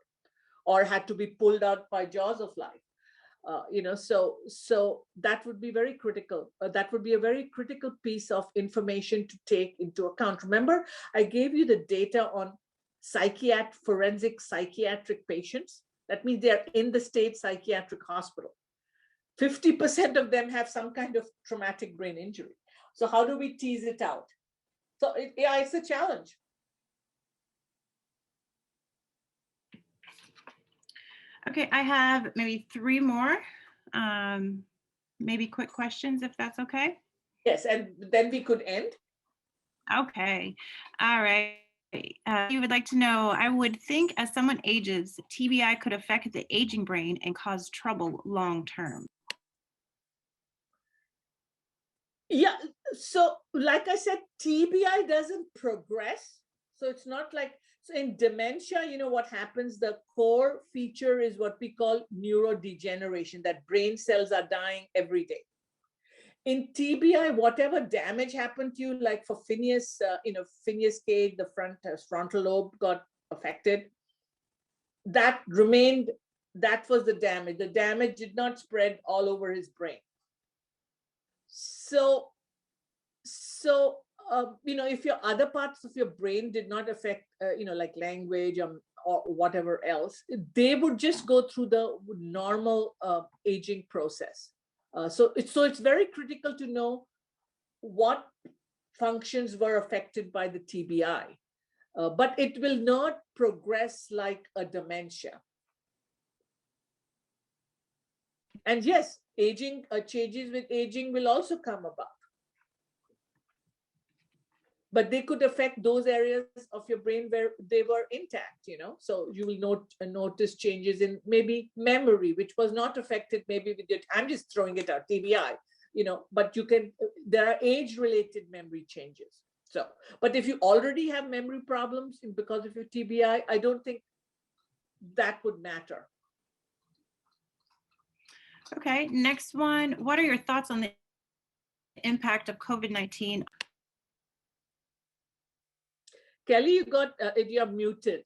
or had to be pulled out by jaws of life. So that would be very critical. That would be a very critical piece of information to take into account. Remember, I gave you the data on forensic psychiatric patients. That means they're in the state psychiatric hospital. 50% of them have some kind of traumatic brain injury. So how do we tease it out? So it's a challenge. Okay, I have maybe 3 more, maybe quick questions if that's okay. Yes, and then we could end. Okay, all right. You would like to know, I would think as someone ages, TBI could affect the aging brain and cause trouble long term. Yeah, so like I said, TBI doesn't progress. So it's not like, so in dementia, what happens, the core feature is what we call neurodegeneration, that brain cells are dying every day. In TBI, whatever damage happened to you, like for Phineas Gage, the frontal lobe got affected, that remained, that was the damage. The damage did not spread all over his brain. So if your other parts of your brain did not affect, like language or whatever else, they would just go through the normal aging process. So it's very critical to know what functions were affected by the TBI, but it will not progress like a dementia. And yes, aging changes with aging will also come about. But they could affect those areas of your brain where they were intact, So you will notice changes in maybe memory, which was not affected maybe with it. I'm just throwing it out, TBI, but there are age-related memory changes. So, but if you already have memory problems because of your TBI, I don't think that would matter. Okay, next one. What are your thoughts on the impact of COVID-19? Kelly, you're muted.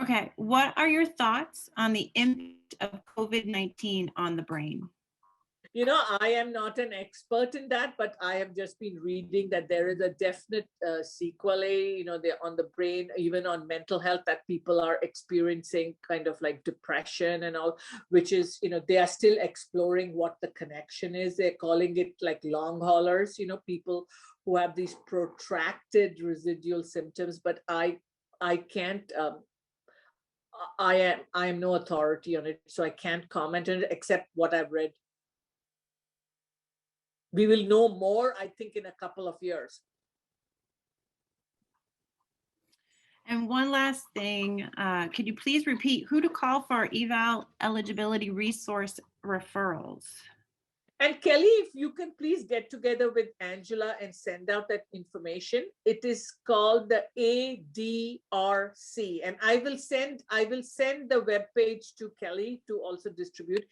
Okay, what are your thoughts on the impact of COVID-19 on the brain? I am not an expert in that, but I have just been reading that there is a definite sequelae, they're on the brain, even on mental health, that people are experiencing kind of like depression and all, which is, they are still exploring what the connection is. They're calling it like long haulers, people who have these protracted residual symptoms, but I can't, I am no authority on it, so I can't comment on it except what I've read. We will know more, I think, in a couple of years. And one last thing, could you please repeat who to call for eval eligibility resource referrals? And Kelly, if you can please get together with Angela and send out that information. It is called the ADRC, and I will send the webpage to Kelly to also distribute.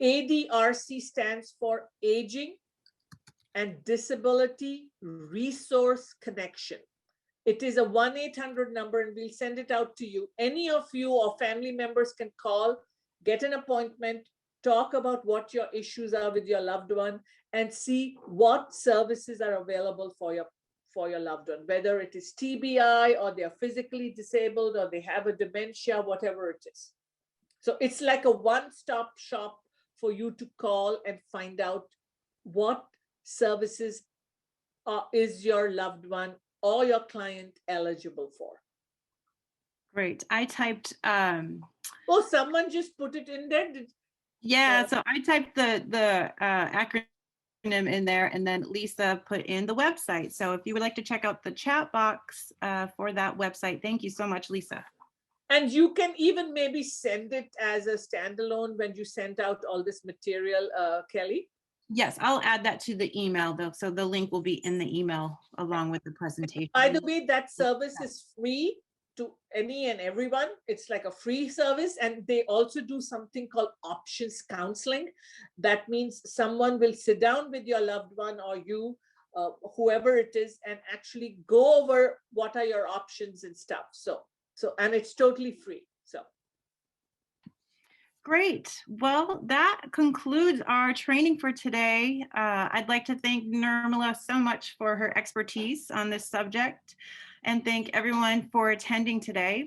ADRC stands for Aging and Disability Resource Connection. It is a 1-800 number, and we'll send it out to you. Any of you or family members can call, get an appointment, talk about what your issues are with your loved one, and see what services are available for your loved one, whether it is TBI or they are physically disabled or they have a dementia, whatever it is. So it's like a one-stop shop for you to call and find out what services is your loved one or your client eligible for. Great. I typed oh, someone just put it in there. Yeah, so I typed the acronym in there, and then Lisa put in the website. So if you would like to check out the chat box for that website, thank you so much, Lisa. And you can even maybe send it as a standalone when you sent out all this material, Kelly. Yes, I'll add that to the email though. So the link will be in the email along with the presentation. By the way, that service is free to any and everyone. It's like a free service, and they also do something called options counseling. That means someone will sit down with your loved one or you, whoever it is, and actually go over what are your options and stuff. So and it's totally free. So great. Well, that concludes our training for today. I'd like to thank Nirmala so much for her expertise on this subject, and thank everyone for attending today.